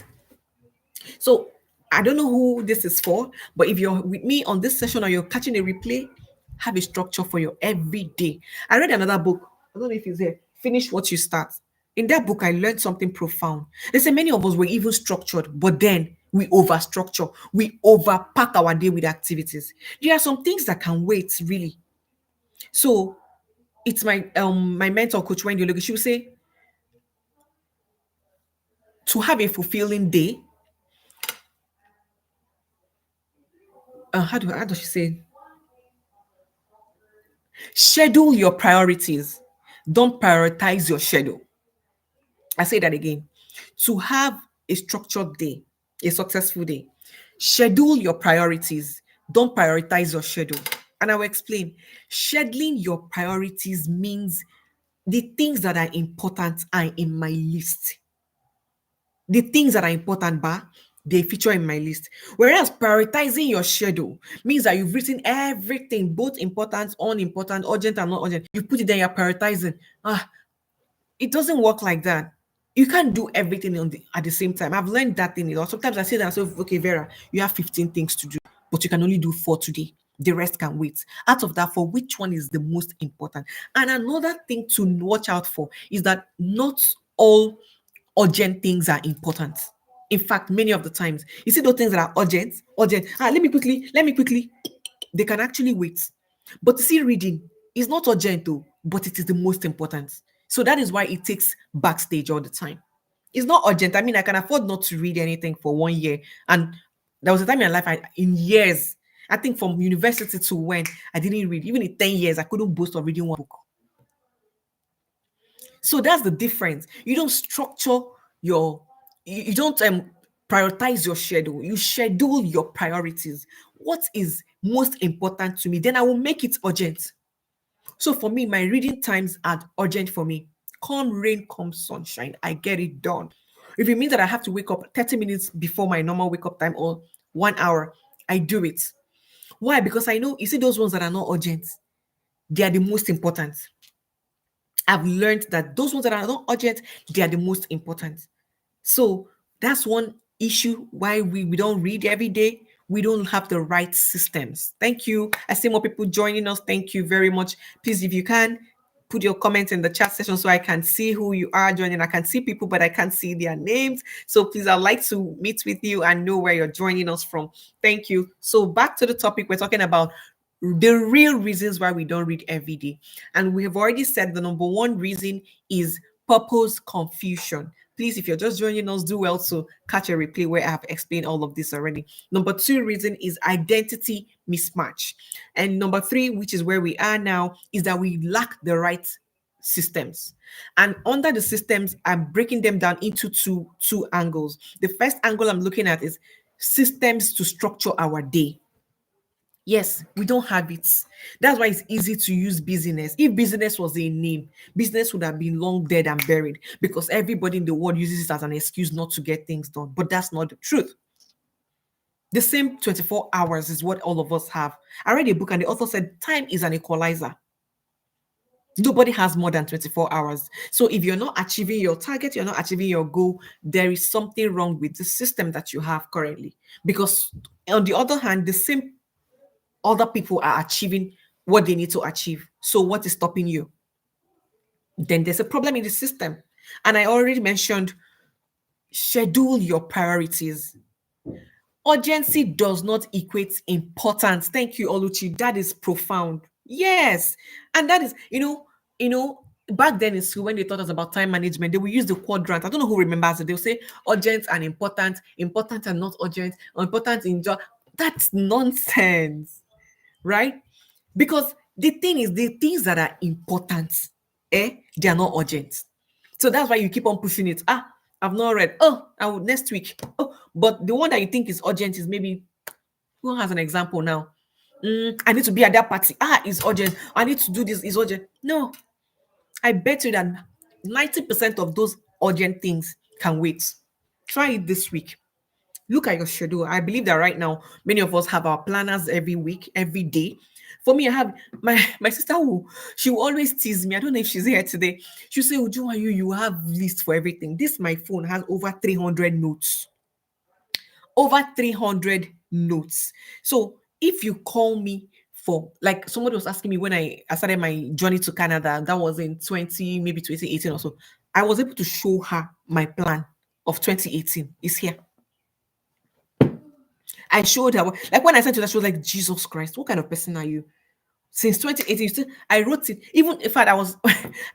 So I don't know who this is for, but if you're with me on this session or you're catching a replay, have a structure for your everyday. I read another book. I don't know if it's there. Finish what you start. In that book, I learned something profound. They say many of us were even structured, but then we overstructure, we overpack our day with activities. There are some things that can wait, really. So it's my mentor, Coach Wendy Ologi. She would say, to have a fulfilling day, how does she say? Schedule your priorities. Don't prioritize your schedule. I say that again. To have a structured day, a successful day, schedule your priorities. Don't prioritize your schedule. And I will explain. Scheduling your priorities means the things that are important are in my list. The things that are important, they feature in my list. Whereas prioritizing your schedule means that you've written everything, both important, unimportant, urgent, and not urgent. You put it there, you're prioritizing. It doesn't work like that. You can't do everything at the same time. I've learned that thing. Sometimes I say to myself, okay, Vera, you have 15 things to do, but you can only do 4 today. The rest can wait. Out of that 4, which one is the most important? And another thing to watch out for is that not all urgent things are important. In fact, many of the times, you see those things that are urgent. Let me quickly. They can actually wait. But you see, reading is not urgent though, but it is the most important. So that is why it takes backstage all the time. It's not urgent. I mean, I can afford not to read anything for 1 year. And there was a time in my life, in years, I think from university to when I didn't read, even in 10 years, I couldn't boast of reading one book. So that's the difference. You don't structure you don't prioritize your schedule. You schedule your priorities. What is most important to me? Then I will make it urgent. So for me, my reading times are urgent for me. Come rain, come sunshine, I get it done. If it means that I have to wake up 30 minutes before my normal wake up time or 1 hour, I do it. Why? Because I know, you see, those ones that are not urgent, they are the most important. I've learned that those ones that are not urgent, they are the most important. So that's one issue why we don't read every day. We don't have the right systems. Thank you. I see more people joining us. Thank you very much. Please, if you can, put your comments in the chat session so I can see who you are joining. I can see people, but I can't see their names. So please, I'd like to meet with you and know where you're joining us from. Thank you. So back to the topic, we're talking about the real reasons why we don't read every day. And we have already said the number one reason is purpose confusion. Please, if you're just joining us, do well to catch a replay where I have explained all of this already. Number two reason is identity mismatch. And number three, which is where we are now, is that we lack the right systems. And under the systems, I'm breaking them down into two angles. The first angle I'm looking at is systems to structure our day. Yes, we don't have it. That's why it's easy to use business. If business was a name, business would have been long dead and buried because everybody in the world uses it as an excuse not to get things done. But that's not the truth. The same 24 hours is what all of us have. I read a book and the author said time is an equalizer. Nobody has more than 24 hours. So if you're not achieving your target, you're not achieving your goal, there is something wrong with the system that you have currently. Because on the other hand, the same other people are achieving what they need to achieve. So what is stopping you? Then there's a problem in the system. And I already mentioned schedule your priorities. Urgency does not equate importance. Thank you, Oluchi. That is profound. Yes. And that is, back then in school, when they taught us about time management, they will use the quadrant. I don't know who remembers it. They'll say urgent and important and not urgent, or important in job. That's nonsense, right? Because the thing is, the things that are important, they are not urgent. So that's why you keep on pushing it. I've not read. Oh, I will next week. Oh, but the one that you think is urgent is maybe, who has an example now? I need to be at that party. It's urgent. I need to do this. It's urgent. No, I bet you that 90% of those urgent things can wait. Try it this week. Look at your schedule. I believe that right now, many of us have our planners every week, every day. For me, I have my sister who she will always tease me. I don't know if she's here today. She'll say, Uju, you have list for everything. This my phone has over 300 notes. over 300 notes. So if you call me for, like, somebody was asking me when I started my journey to Canada, that was in 2018 or so, I was able to show her my plan of 2018 is here. I showed her, like when I sent to her, she was like, Jesus Christ, what kind of person are you? Since 2018, I wrote it. Even in fact,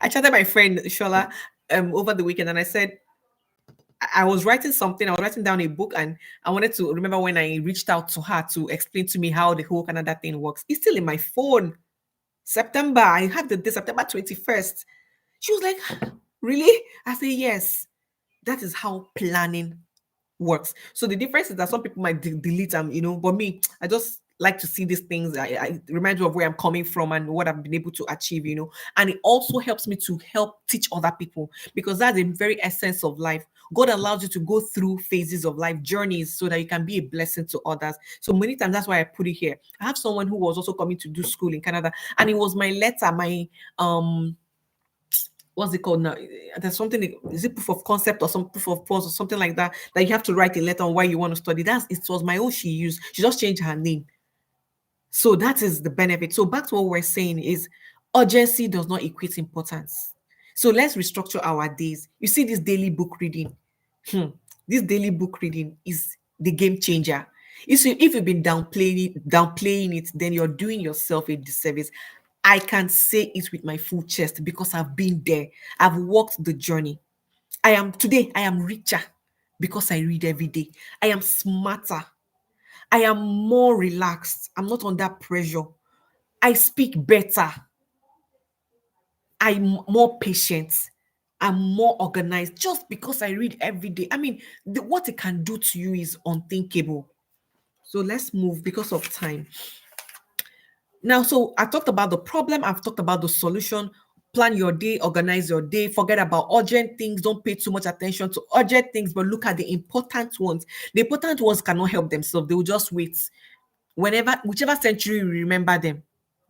I chatted my friend Shola over the weekend, and I said I was writing something. I was writing down a book, and I wanted to remember when I reached out to her to explain to me how the whole Canada thing works. It's still in my phone. September, I have the day September 21st. She was like, really? I say yes. That is how planning works. So the difference is that some people might delete them, but me, I just like to see these things. I remind you of where I'm coming from and what I've been able to achieve, and it also helps me to help teach other people, because that's the very essence of life. God allows you to go through phases of life, journeys, so that you can be a blessing to others. So many times that's why I put it here. I have someone who was also coming to do school in Canada, and it was my letter, my what's it called now? There's something, is it proof of concept or some proof of pause or something like that, that you have to write a letter on why you want to study. It was my own she used. She just changed her name. So that is the benefit. So back to what we're saying is urgency does not equate importance. So let's restructure our days. You see, this daily book reading. This daily book reading is the game changer. If you've been downplaying it, then you're doing yourself a disservice. I can say it with my full chest because I've been there. I've walked the journey. I am richer because I read every day. I am smarter. I am more relaxed. I'm not under pressure. I speak better. I'm more patient. I'm more organized just because I read every day. I mean, what it can do to you is unthinkable. So let's move because of time. Now, so I talked about the problem, I've talked about the solution. Plan your day, organize your day, forget about urgent things, don't pay too much attention to urgent things, but look at the important ones. The important ones cannot help themselves, they will just wait. Whichever century you remember them,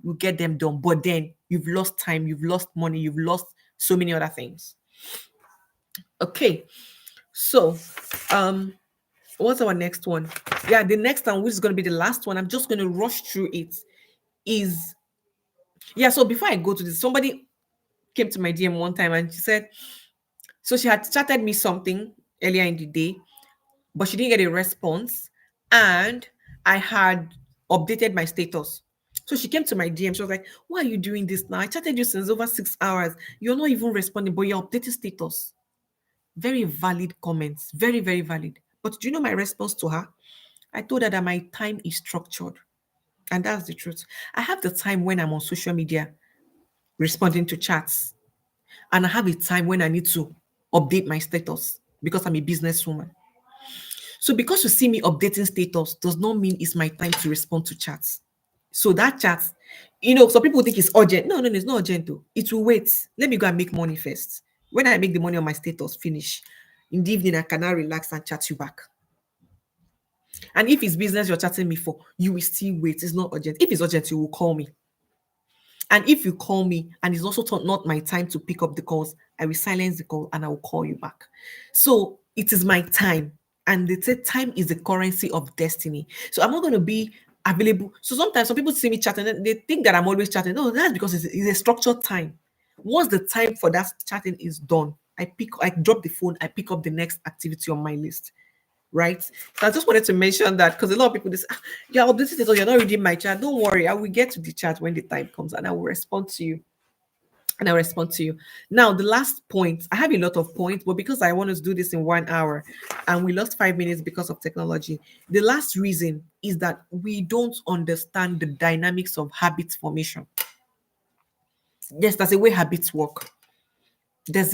you get them done. But then you've lost time, you've lost money, you've lost so many other things. Okay, so what's our next one? Yeah, the next one, which is going to be the last one, I'm just going to rush through it, is yeah. So before I go to this, somebody came to my DM one time and she said, so she had chatted me something earlier in the day, but she didn't get a response. And I had updated my status. So she came to my DM. She was like, why are you doing this now? I chatted you since over 6 hours. You're not even responding, but you're updating status. Very valid comments. Very, very valid. But do you know my response to her? I told her that my time is structured. And that's the truth. I have the time when I'm on social media responding to chats. And I have a time when I need to update my status because I'm a businesswoman. So because you see me updating status does not mean it's my time to respond to chats. So that chat, some people think it's urgent. No, it's not urgent though. It will wait. Let me go and make money first. When I make the money on my status, finish. In the evening, I can now relax and chat you back. And if it's business you're chatting me for, you will still wait. It's not urgent. If it's urgent, you will call me. And if you call me and it's also not my time to pick up the calls, I will silence the call and I will call you back. So it is my time. And they say time is the currency of destiny. So I'm not going to be available. So sometimes some people see me chatting and they think that I'm always chatting. No, that's because it's a structured time. Once the time for that chatting is done, I drop the phone, I pick up the next activity on my list. Right? So I just wanted to mention that because a lot of people just, you're updating it or you're not reading my chat. Don't worry, I will get to the chat when the time comes and I will respond to you. Now, the last point, I have a lot of points, but because I want to do this in 1 hour and we lost 5 minutes because of technology, the last reason is that we don't understand the dynamics of habit formation. Yes, there's a way habits work. There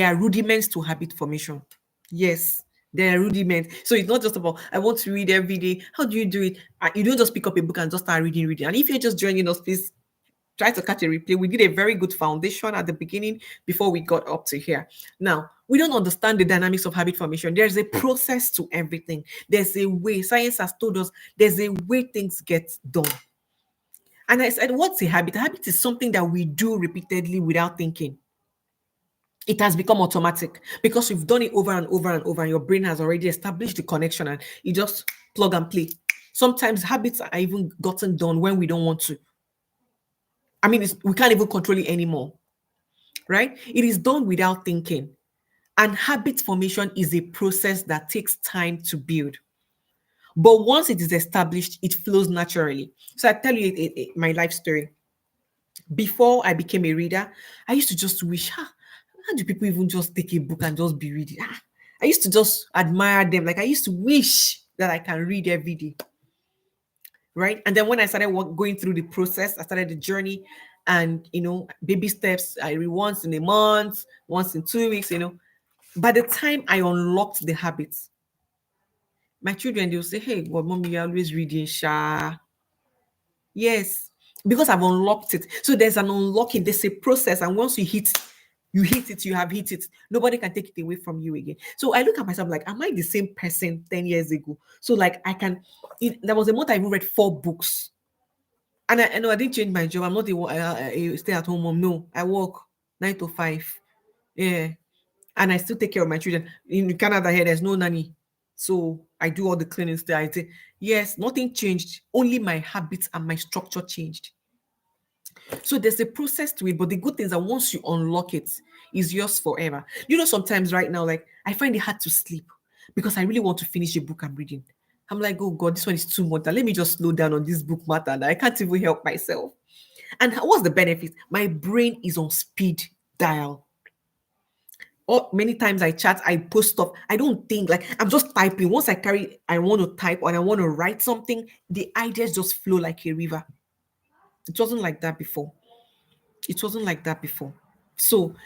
are rudiments to habit formation. Yes, there are rudiments. So it's not just about, I want to read every day. How do you do it? You don't just pick up a book and just start reading. And if you're just joining us, please try to catch a replay. We did a very good foundation at the beginning before we got up to here. Now, we don't understand the dynamics of habit formation. There's a process to everything. There's a way. Science has told us there's a way things get done. And I said, what's a habit? A habit is something that we do repeatedly without thinking. It has become automatic because you've done it over and over and over, and your brain has already established the connection, and you just plug and play. Sometimes habits are even gotten done when we don't want to. I mean, we can't even control it anymore, right? It is done without thinking. And habit formation is a process that takes time to build. But once it is established, it flows naturally. So I tell you my life story. Before I became a reader, I used to just wish, how do people even just take a book and just be reading? I used to just admire them. Like I used to wish that I can read every day, right? And then when I started going through the process, I started the journey, and baby steps. I read once in a month, once in 2 weeks. By the time I unlocked the habits, my children, they'll say, "Hey, God, mommy, you're always reading, Sha." Yes, because I've unlocked it. So there's an unlocking, there's a process. And once you hit it, you have hit it. Nobody can take it away from you again. So I look at myself like, am I the same person 10 years ago? So like there was a month I even read 4 books. And I know I didn't change my job. I'm not a stay-at-home mom. No, I work 9 to 5. Yeah. And I still take care of my children. In Canada here, there's no nanny. So I do all the cleaning still. I say, yes, nothing changed. Only my habits and my structure changed. So there's a process to it, but the good thing is that once you unlock it, it's yours forever. Sometimes right now, like I find it hard to sleep because I really want to finish a book I'm reading. I'm like, oh God, this one is too much. Let me just slow down on this book matter. I can't even help myself. And what's the benefit? My brain is on speed dial. Or many times I chat, I post stuff. I don't think, like I'm just typing. Once I want to type or I want to write something, the ideas just flow like a river. It wasn't like that before. It wasn't like that before. So,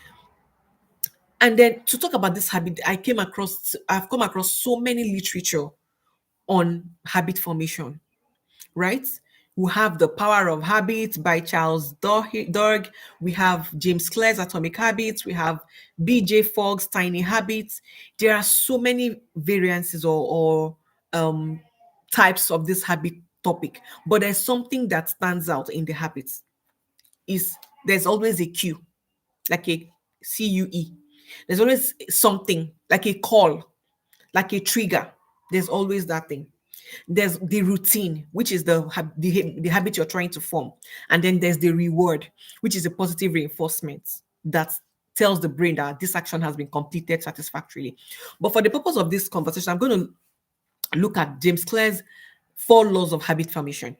and then to talk about this habit, I've come across so many literature on habit formation, right? We have The Power of Habit by Charles Duhigg. We have James Clear's Atomic Habits. We have BJ Fogg's Tiny Habits. There are so many variances or types of this habit topic, but there's something that stands out in the habits. Is there's always a cue, like a CUE. There's always something like a call, like a trigger. There's always that thing. There's the routine, which is the habit you're trying to form. And then there's the reward, which is a positive reinforcement that tells the brain that this action has been completed satisfactorily. But for the purpose of this conversation, I'm going to look at James Clear's 4 laws of habit formation.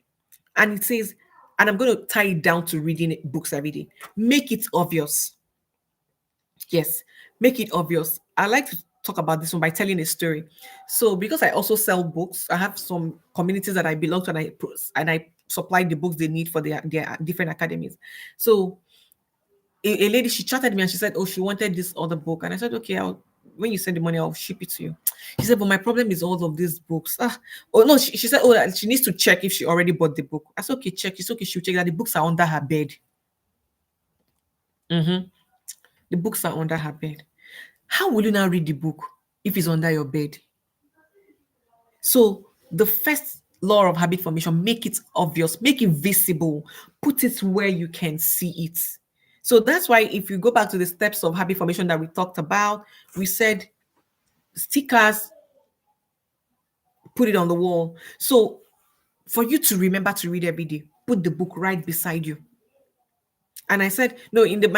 And it says, and I'm going to tie it down to reading books every day. Make it obvious. Yes, make it obvious. I like to talk about this one by telling a story. So, because I also sell books, I have some communities that I belong to, and I supply the books they need for their different academies. So, a lady, she chatted me and she said, "Oh, she wanted this other book," and I said, "Okay, when you send the money, I'll ship it to you." She said, "But my problem is all of these books." Oh no, she said, "Oh, she needs to check if she already bought the book." I said, "Okay, check." It's okay. She'll check that the books are under her bed. Mhm. The books are under her bed. How will you now read the book if it's under your bed? So the first law of habit formation, make it obvious, make it visible, put it where you can see it. So that's why if you go back to the steps of habit formation that we talked about, we said stickers, put it on the wall. So for you to remember to read every day, put the book right beside you. And I said, no, in the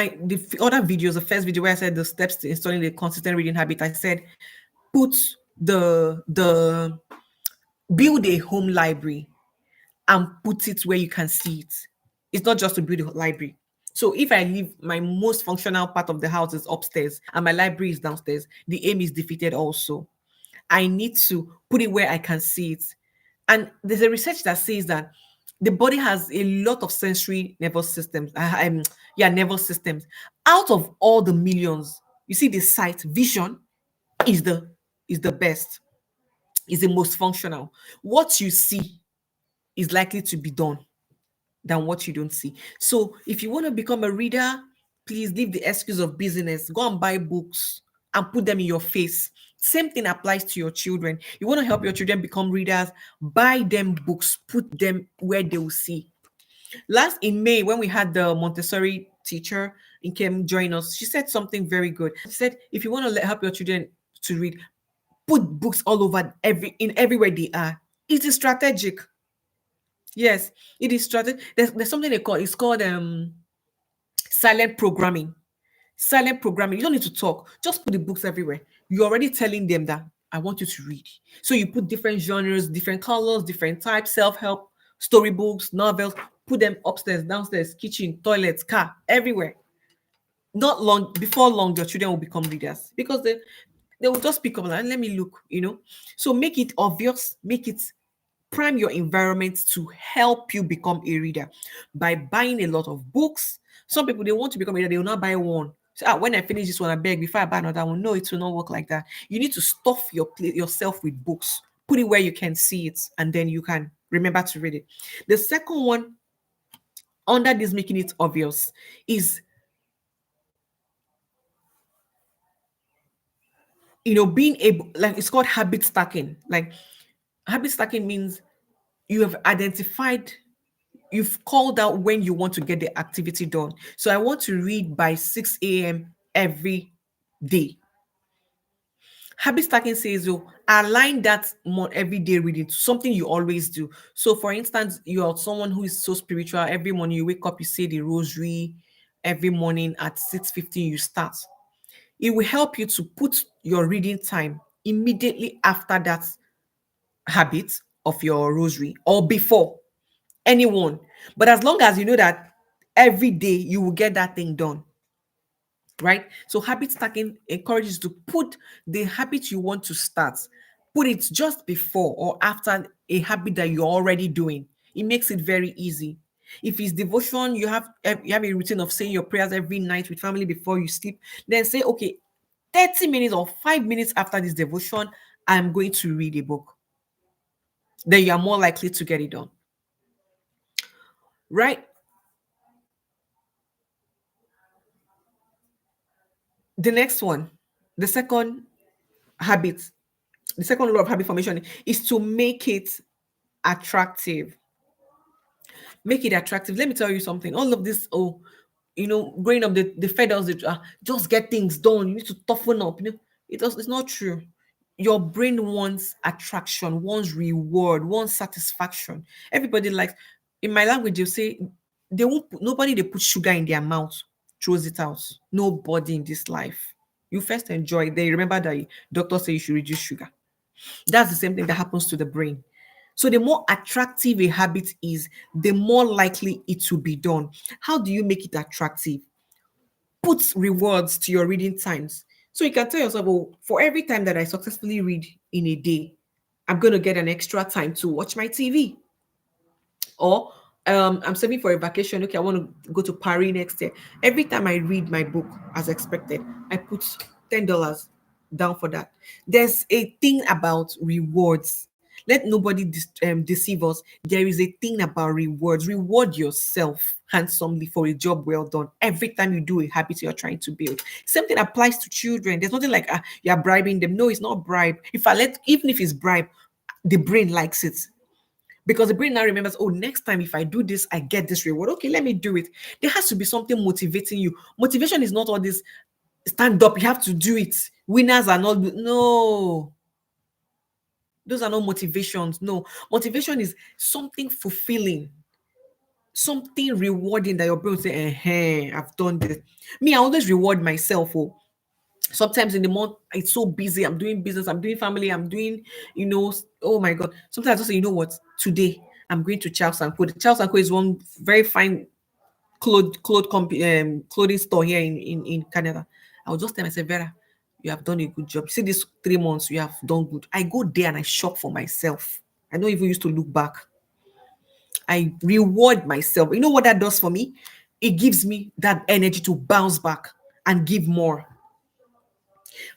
other videos, the first video where I said the steps to installing the consistent reading habit, I said, put the build a home library and put it where you can see it. It's not just to build a library. So if I leave my most functional part of the house is upstairs and my library is downstairs, the aim is defeated also. I need to put it where I can see it. And there's a research that says that the body has a lot of sensory nervous systems. Nervous systems. Out of all the millions, you see the sight, vision is the best, is the most functional. What you see is likely to be done than what you don't see. So if you want to become a reader, please leave the excuse of business. Go and buy books and put them in your face. Same thing applies to your children. You want to help your children become readers, buy them books, put them where they will see. Last in May, when we had the Montessori teacher, Nkem join us. She said something very good. She said, if you want to help your children to read, put books all over everywhere they are. It is strategic. Yes, it is strategic. There's something they call, it's called silent programming. Silent programming. You don't need to talk. Just put the books everywhere. You're already telling them that I want you to read. So you put different genres, different colors, different types, self-help, storybooks, novels, put them upstairs, downstairs, kitchen, toilets, car, everywhere. Not long before long, your children will become readers because they will just pick up and let me look. So make it obvious, make it prime your environment to help you become a reader by buying a lot of books. Some people, they want to become a reader, they will not buy one. So when I finish this one, I beg before I buy another one. No, it will not work like that. You need to stuff yourself with books, put it where you can see it, and then you can remember to read it. The second one, under this making it obvious, is being able, like, it's called habit stacking. Like, habit stacking means you have identified, you've called out when you want to get the activity done. So I want to read by 6 a.m. every day. Habit stacking says you align that everyday reading to something you always do. So, for instance, you are someone who is so spiritual. Every morning you wake up, you say the rosary. Every morning at 6:15 you start. It will help you to put your reading time immediately after that habit of your rosary or before anyone. But as long as you know that every day you will get that thing done, right? So habit stacking encourages to put the habit you want to start, put it just before or after a habit that you're already doing. It makes it very easy. If it's devotion, you have a routine of saying your prayers every night with family before you sleep. Then say, okay, 30 minutes or 5 minutes after this devotion, I'm going to read a book. Then you are more likely to get it done. Right? The next one, the second habit, the second law of habit formation is to make it attractive. Make it attractive. Let me tell you something. All of this, growing up, the fed us, just get things done. You need to toughen up. It's not true. Your brain wants attraction, wants reward, wants satisfaction. Everybody likes, in my language, you say nobody they put sugar in their mouth throws it out. Nobody in this life. You first enjoy, then remember that doctor say you should reduce sugar. That's the same thing that happens to the brain. So the more attractive a habit is, the more likely it will be done. How do you make it attractive? Put rewards to your reading times. So you can tell yourself, oh, for every time that I successfully read in a day, I'm going to get an extra time to watch my TV. Or I'm saving for a vacation. Okay, I want to go to Paris next year. Every time I read my book as expected, I put $10 down for that. There's a thing about rewards. Let nobody deceive us. There is a thing about rewards. Reward yourself handsomely for a job well done every time you do a habit you're trying to build. Same thing applies to children. There's nothing like you're bribing them. No, it's not bribe. Even if it's bribe, the brain likes it. Because the brain now remembers, oh, next time if I do this, I get this reward. Okay, let me do it. There has to be something motivating you. Motivation is not all this stand up, you have to do it. Winners are not, no. Those are not motivations. No. Motivation is something fulfilling, something rewarding that your brain will say, I've done this. Me, I always reward myself. Oh, sometimes in the month it's so busy, I'm doing business, I'm doing family, I'm doing, oh my god, sometimes I just say, you know what, today I'm going to Charles and Co. Charles and Co is one very fine clothing store here in Canada. I'll just tell myself, Vera, you have done a good job. See, these 3 months you have done good. I go there and I shop for myself. I don't even used to look back. I reward myself. You know what that does for me? It gives me that energy to bounce back and give more.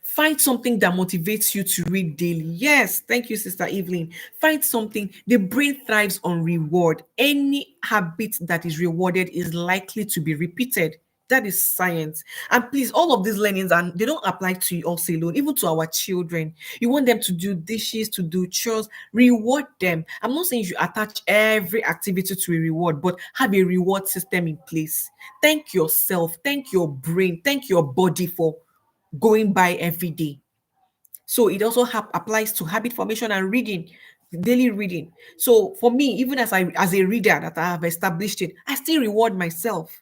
Find something that motivates you to read daily. Yes, thank you, Sister Evelyn. Find something. The brain thrives on reward. Any habit that is rewarded is likely to be repeated. That is science. And please, all of these learnings, and they don't apply to us alone, even to our children. You want them to do dishes, to do chores, reward them. I'm not saying you should attach every activity to a reward, but have a reward system in place. Thank yourself, thank your brain, thank your body for going by every day. So it also applies to habit formation and reading, daily reading. So for me, even as a reader that I have established it, I still reward myself.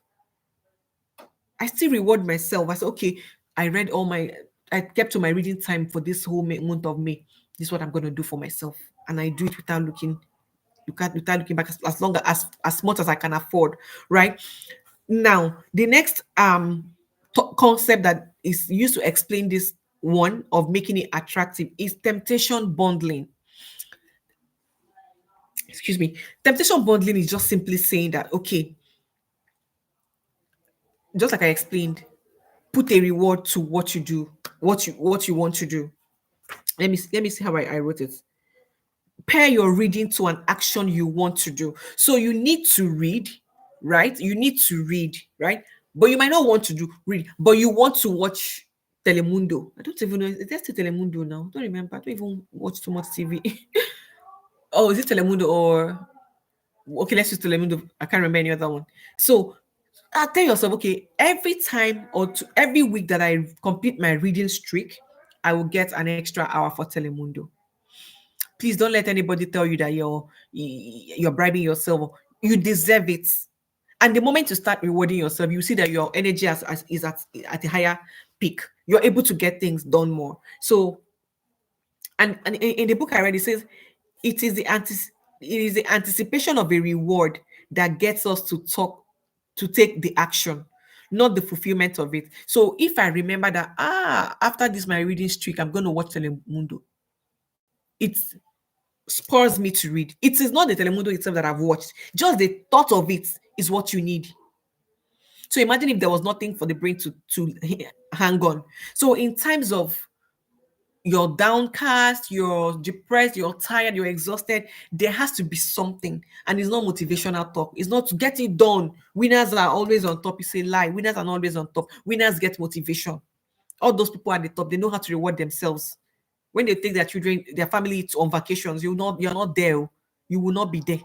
I still reward myself. I say, okay, I kept to my reading time for this whole month of May. This is what I'm going to do for myself. And I do it without looking, without looking back, as long as much as I can afford, right? Now, the next concept that is used to explain this one of making it attractive is temptation bundling. Excuse me. Temptation bundling is just simply saying that, okay, just like I explained, put a reward to what you do, what you want to do. Let me see how I wrote it. Pair your reading to an action you want to do. So you need to read, right? You need to read, right? But you might not want to read, but you want to watch Telemundo. I don't even know. Is there still Telemundo now? I don't remember. I don't even watch too much TV. Oh, is it Telemundo or okay? Let's use Telemundo. I can't remember any other one. So tell yourself, okay, every time or every week that I complete my reading streak, I will get an extra hour for Telemundo. Please don't let anybody tell you that you're bribing yourself. You deserve it. And the moment you start rewarding yourself, you see that your energy is at a higher peak. You're able to get things done more. So, and in the book I read, it says it is it is the anticipation of a reward that gets us to take the action, not the fulfillment of it. So if I remember that after this my reading streak, I'm going to watch Telemundo, it spurs me to read. It is not the Telemundo itself that I've watched. Just the thought of it is what you need. So imagine if there was nothing for the brain to hang on. So in times of you're downcast, you're depressed, you're tired, you're exhausted, there has to be something. And it's not motivational talk. It's not to get it done. Winners are always on top. It's a lie. Winners are not always on top. Winners get motivation. All those people at the top, they know how to reward themselves. When they take their children, their family on vacations, you're not there. You will not be there.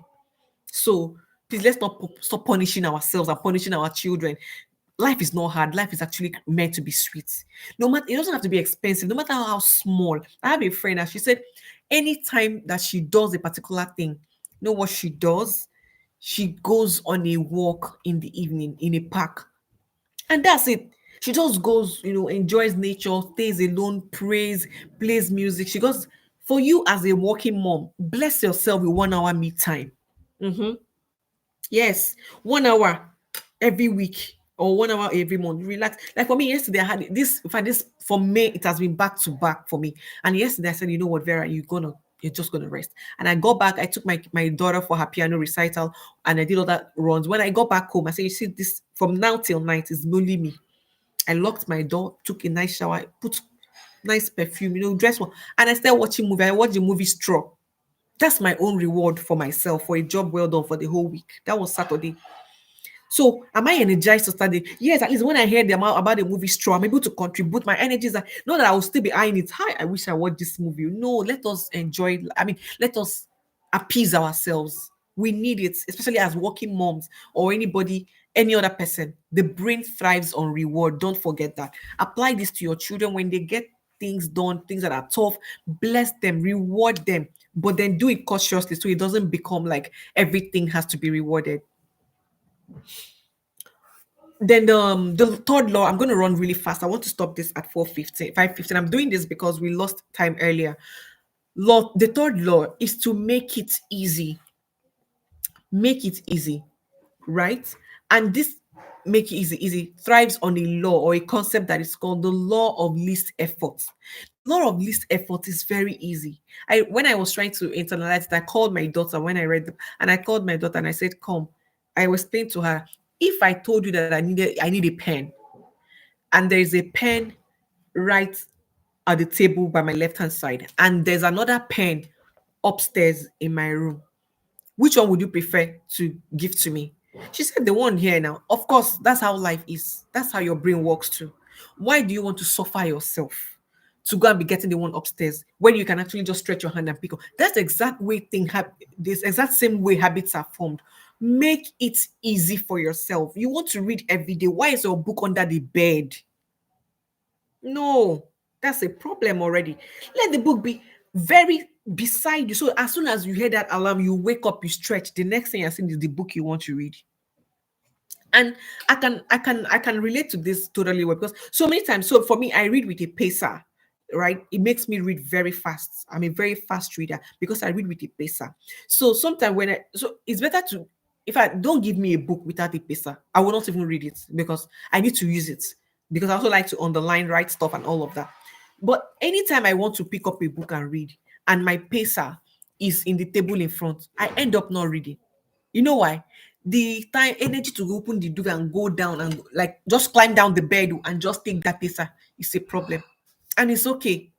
So please, let's not stop punishing ourselves and punishing our children. Life is not hard. Life is actually meant to be sweet. No matter, it doesn't have to be expensive, no matter how small. I have a friend and she said anytime that she does a particular thing, you know what she does? She goes on a walk in the evening in a park. And that's it. She just goes, enjoys nature, stays alone, prays, plays music. She goes, for you as a working mom, bless yourself with 1 hour me time. Mhm. Yes, 1 hour every week or 1 hour every month. Relax. Like for me, yesterday I had this. In fact, this for May, it has been back to back for me. And yesterday I said, you know what, Vera, you're just gonna rest. And I got back. I took my daughter for her piano recital, and I did all that runs. When I got back home, I said, you see, this from now till night is only me. I locked my door, took a nice shower, put nice perfume, dress one, and I started watching movie. I watched the movie Straw. That's my own reward for myself for a job well done for the whole week. That was Saturday. So am I energized to start it? Yes, at least when I hear about the movie Straw, I'm able to contribute. My energies are not that I will still be eyeing it. Hi, I wish I watched this movie. No, let us enjoy. I mean, let us appease ourselves. We need it, especially as working moms or any other person. The brain thrives on reward. Don't forget that. Apply this to your children when they get things done, things that are tough. Bless them, reward them, but then do it cautiously so it doesn't become like everything has to be rewarded. Then the third law, I'm going to run really fast. I want to stop this at 4:15, 5:15. I'm doing this because we lost time earlier. The third law is to make it easy. Make it easy, right? And this make it easy thrives on a law or a concept that is called the law of least effort. Law of least effort is very easy. When I was trying to internalize it, I called my daughter when I read them, and I called my daughter and I said, "Come." I was saying to her, if I told you that I need a pen, and there is a pen right at the table by my left hand side, and there's another pen upstairs in my room, which one would you prefer to give to me? She said the one here now. Of course, that's how life is. That's how your brain works too. Why do you want to suffer yourself to go and be getting the one upstairs when you can actually just stretch your hand and pick up? That's the exact way this exact same way habits are formed. Make it easy for yourself. You want to read every day. Why is your book under the bed? No, that's a problem already. Let the book be very beside you. So as soon as you hear that alarm, you wake up, you stretch. The next thing you're seeing is the book you want to read. And I can relate to this totally well, because so many times, so for me, I read with a pacer, right? It makes me read very fast. I'm a very fast reader because I read with a pacer. So sometimes so it's better to, if I don't give me a book without a pacer, I will not even read it because I need to use it, because I also like to underline, write stuff and all of that. But anytime I want to pick up a book and read, and my pacer is in the table in front, I end up not reading. You know why? The time energy to open the door and go down and like just climb down the bed and just take that pacer is a problem. And it's okay.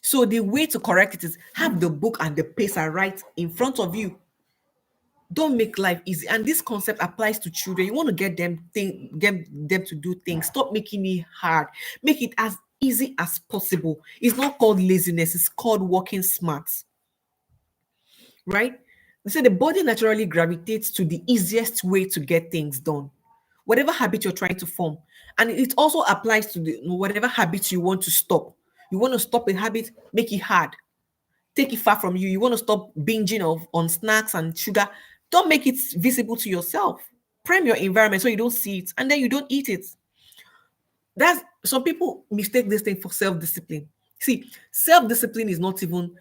So the way to correct it is have the book and the pacer right in front of you. Don't make life easy. And this concept applies to children. You want to get them to do things. Stop making it hard. Make it as easy as possible. It's not called laziness, it's called working smart. Right? They say the body naturally gravitates to the easiest way to get things done, whatever habit you're trying to form. And it also applies to whatever habit you want to stop. You want to stop a habit, make it hard, take it far from you. You want to stop binging on snacks and sugar, don't make it visible to yourself. Prime your environment so you don't see it and then you don't eat it. That's some people mistake this thing for self-discipline. See, self-discipline is not even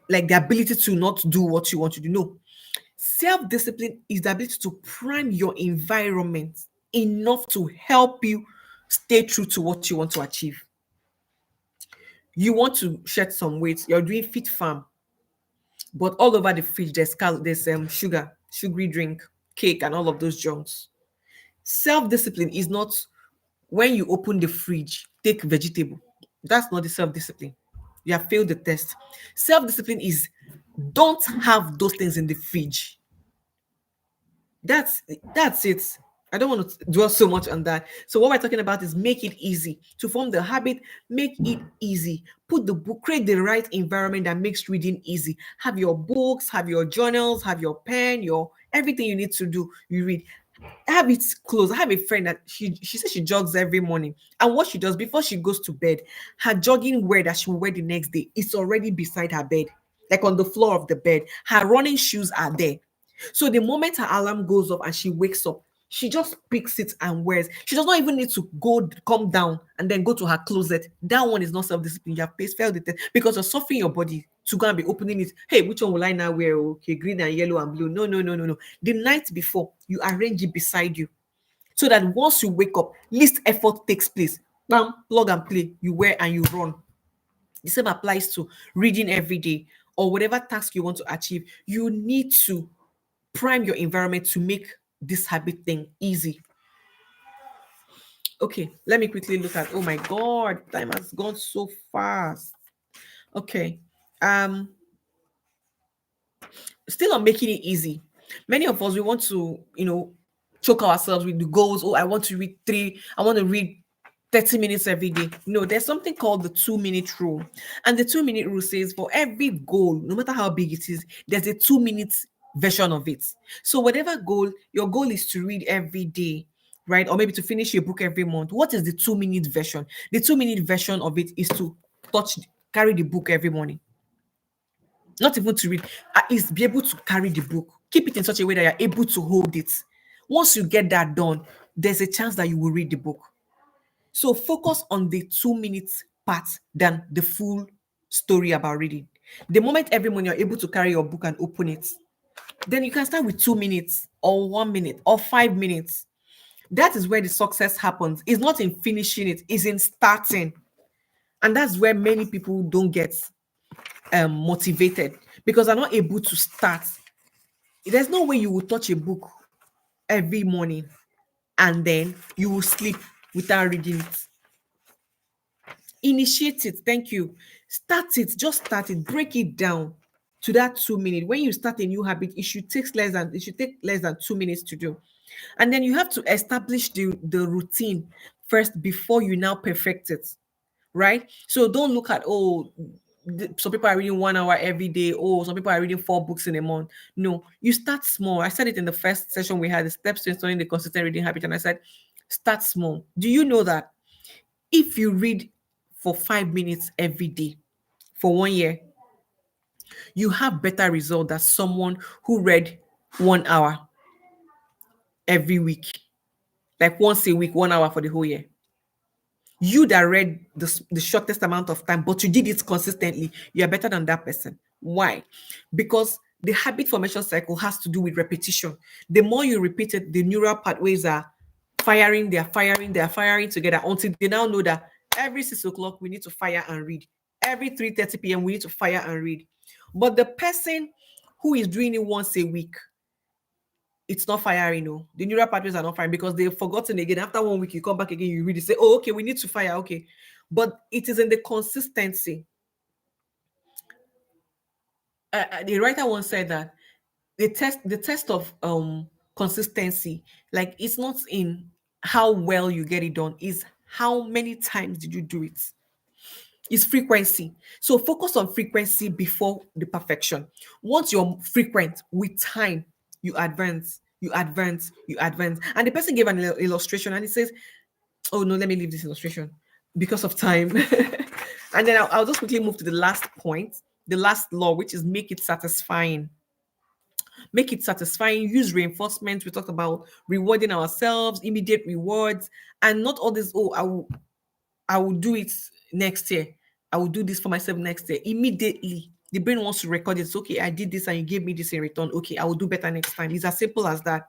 like the ability to not do what you want to do. No, self-discipline is the ability to prime your environment enough to help you stay true to what you want to achieve. You want to shed some weight, you're doing fit farm, but all over the fridge there's sugar, sugary drink, cake, and all of those junks. Self-discipline is not when you open the fridge, take vegetable. That's not the self-discipline. You have failed the test. Self-discipline is don't have those things in the fridge. That's it. I don't want to dwell so much on that. So what we're talking about is make it easy to form the habit. Make it easy. Put the book, create the right environment that makes reading easy. Have your books, have your journals, have your pen, your everything you need to do. You read. Have it close. I have a friend that she says she jogs every morning, and what she does before she goes to bed, her jogging wear that she will wear the next day is already beside her bed, like on the floor of the bed. Her running shoes are there. So the moment her alarm goes off and she wakes up, she just picks it and wears. She does not even need to go come down and then go to her closet. That one is not self-discipline. You have failed the test because you're suffering your body to go and be opening it. Hey, which one will I now wear? Okay, green and yellow and blue. No, no, no, no, no. The night before, you arrange it beside you so that once you wake up, least effort takes place. Bam, plug and play. You wear and you run. The same applies to reading every day or whatever task you want to achieve. You need to prime your environment to make this habit thing easy. Okay, let me quickly look at, oh my god, time has gone so fast. Okay. um Still on making it easy. Many of us, we want to choke ourselves with the goals. Oh, I want to read 30 minutes every day. No, there's something called the 2 minute rule. And the 2 minute rule says for every goal, no matter how big it is, there's a 2 minutes version of it. So whatever goal, your goal is to read every day, right? Or maybe to finish your book every month. What is the 2 minute version? The 2 minute version of it is to carry the book every morning. Not even to read, at least be able to carry the book. Keep it in such a way that you're able to hold it. Once you get that done, there's a chance that you will read the book. So focus on the 2 minutes part than the full story about reading. The moment every morning you're able to carry your book and open it, then you can start with 2 minutes or 1 minute or 5 minutes. That is where the success happens. It's not in finishing it, it's in starting. And that's where many people don't get motivated because they're not able to start. There's no way you will touch a book every morning and then you will sleep without reading it. Initiate it. Thank you. Start it. Just start it. Break it down. to that 2 minutes. When you start a new habit, it should take less than 2 minutes to do. And then you have to establish the routine first before you now perfect it, right? So don't look at, some people are reading 1 hour every day. Oh, some people are reading 4 books in a month. No, you start small. I said it in the first session we had, the steps to installing the consistent reading habit. And I said, start small. Do you know that if you read for 5 minutes every day for 1 year, you have better result than someone who read 1 hour every week, like once a week, 1 hour for the whole year. You that read the shortest amount of time, but you did it consistently, you are better than that person. Why? Because the habit formation cycle has to do with repetition. The more you repeat it, the neural pathways are firing, they're firing together until they now know that every 6 o'clock we need to fire and read. Every 3:30 p.m. we need to fire and read. But the person who is doing it once a week, it's not firing. No, the neural pathways are not firing because they've forgotten again. After 1 week, you come back again, you read it, say, oh, okay, we need to fire. Okay. But it is in the consistency. The writer once said that the test of consistency, like, it's not in how well you get it done, is how many times did you do it. Is frequency. So focus on frequency before the perfection. Once you're frequent, with time, you advance, you advance, you advance. And the person gave an illustration and he says, oh no, let me leave this illustration because of time. And then I'll just quickly move to the last point, the last law, which is make it satisfying. Make it satisfying. Use reinforcement. We talked about rewarding ourselves, immediate rewards, and not all this, oh, I will do it next year. I will do this for myself next year. Immediately, the brain wants to record it. It's okay, I did this and you gave me this in return. Okay, I will do better next time. It's as simple as that.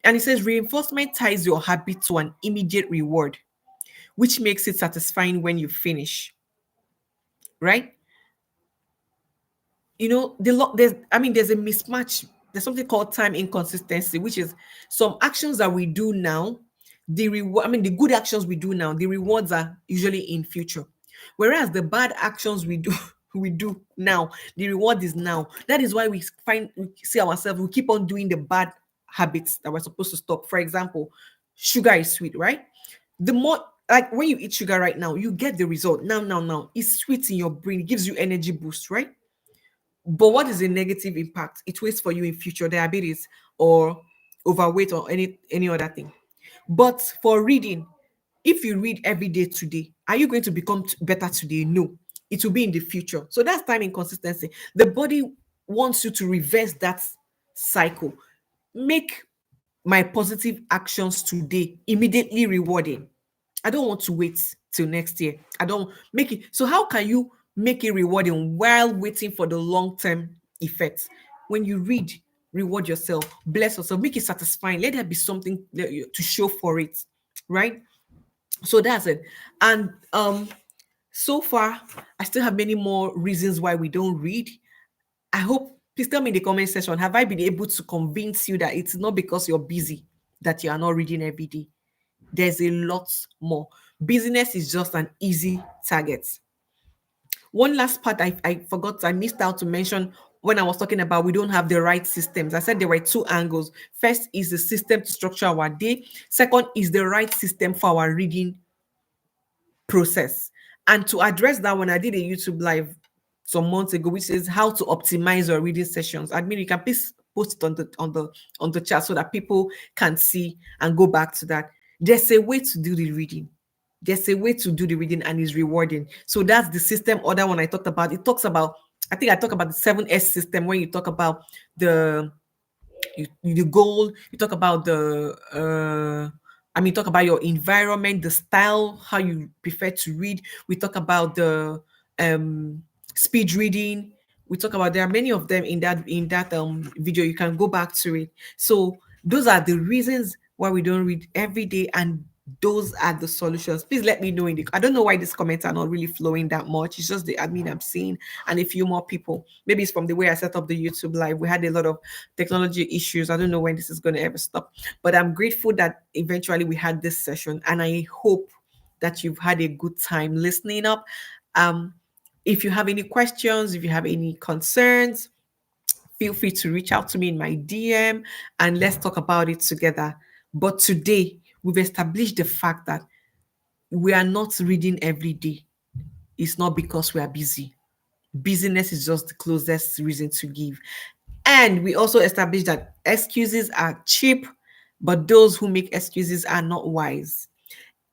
And it says reinforcement ties your habit to an immediate reward, which makes it satisfying when you finish. Right? There's a mismatch. There's something called time inconsistency, which is some actions that we do now, the good actions we do now, the rewards are usually in future. Whereas the bad actions we do we do now, the reward is now. That is why we see ourselves, we keep on doing the bad habits that we're supposed to stop. For example, sugar is sweet, right? The more, like, when you eat sugar right now, you get the result now. It's sweet in your brain, it gives you energy boost, right? But what is the negative impact it waits for you in future? Diabetes or overweight or any other thing. But for reading, if you read every day today, are you going to become better today? No, it will be in the future. So that's time inconsistency. The body wants you to reverse that cycle. Make my positive actions today immediately rewarding. I don't want to wait till next year. I don't make it. So how can you make it rewarding while waiting for the long-term effects? When you read, reward yourself, bless yourself, make it satisfying. Let there be something to show for it, right? So that's it. And so far, I still have many more reasons why we don't read. I hope, please tell me in the comment section, have I been able to convince you that it's not because you're busy that you are not reading every day? There's a lot more. Business is just an easy target. One last part I missed out to mention when I was talking about we don't have the right systems. I said there were two angles. First is the system to structure our day. Second is the right system for our reading process. And to address that one, I did a YouTube live some months ago, which is how to optimize your reading sessions. Admin, you can please post it on the chat so that people can see and go back to that. There's a way to do the reading. There's a way to do the reading and it's rewarding. So that's the system other one I talked about. It talks about, I think I talk about the 7S system when you talk about the goal, you talk about talk about your environment, the style, how you prefer to read. We talk about the speed reading. We talk about, there are many of them in that video. You can go back to it. So those are the reasons why we don't read every day, and those are the solutions. Please let me know I don't know why these comments are not really flowing that much. It's just the admin I'm seeing and a few more people. Maybe it's from the way I set up the YouTube live. We had a lot of technology issues. I don't know when this is going to ever stop, but I'm grateful that eventually we had this session, and I hope that you've had a good time listening up. If you have any questions, if you have any concerns, feel free to reach out to me in my DM and let's talk about it together. But today, we've established the fact that we are not reading every day. It's not because we are busy. Busyness is just the closest reason to give. And we also established that excuses are cheap, but those who make excuses are not wise.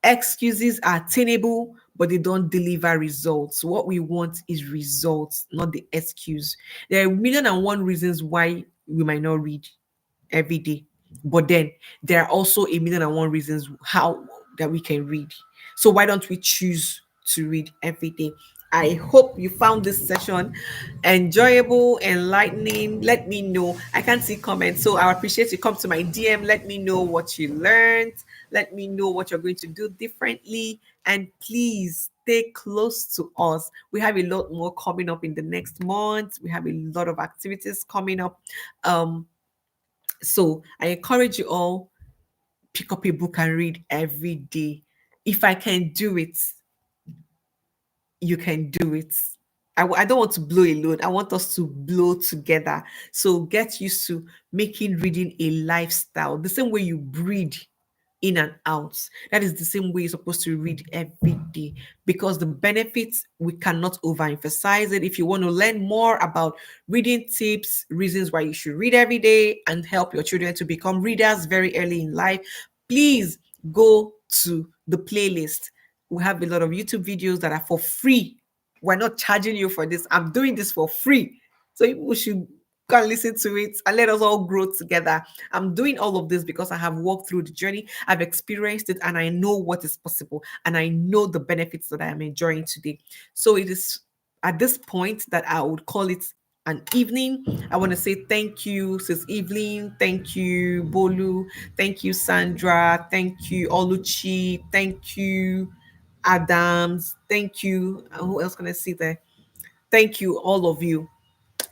Excuses are attainable, but they don't deliver results. What we want is results, not the excuse. There are a million and one reasons why we might not read every day, but then there are also a million and one reasons how that we can read. So why don't we choose to read every day? I hope you found this session enjoyable, enlightening. Let me know. I can't see comments, so I appreciate you come to my DM. Let me know what you learned. Let me know what you're going to do differently. And please stay close to us. We have a lot more coming up in the next month. We have a lot of activities coming up. So I encourage you all, pick up a book and read every day. If I can do it, you can do it. I don't want to blow alone. I want us to blow together. So get used to making reading a lifestyle. The same way you breathe in and out. That is the same way you're supposed to read every day, because the benefits, we cannot overemphasize it. If you want to learn more about reading tips, reasons why you should read every day, and help your children to become readers very early in life, please go to the playlist. We have a lot of YouTube videos that are for free. We're not charging you for this. I'm doing this for free. So you should go and listen to it and let us all grow together. I'm doing all of this because I have walked through the journey, I've experienced it, and I know what is possible, and I know the benefits that I am enjoying today. So it is at this point that I would call it an evening. I want to say thank you, Sis Evelyn. Thank you, Bolu. Thank you, Sandra. Thank you, Oluchi. Thank you, Adams. Thank you. Who else can I see there? Thank you, all of you,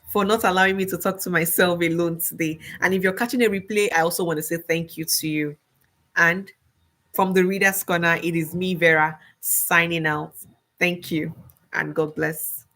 for not allowing me to talk to myself alone today. And if you're catching a replay, I also want to say thank you to you. And from the Reader's Corner, it is me, Vera, signing out. Thank you, and God bless.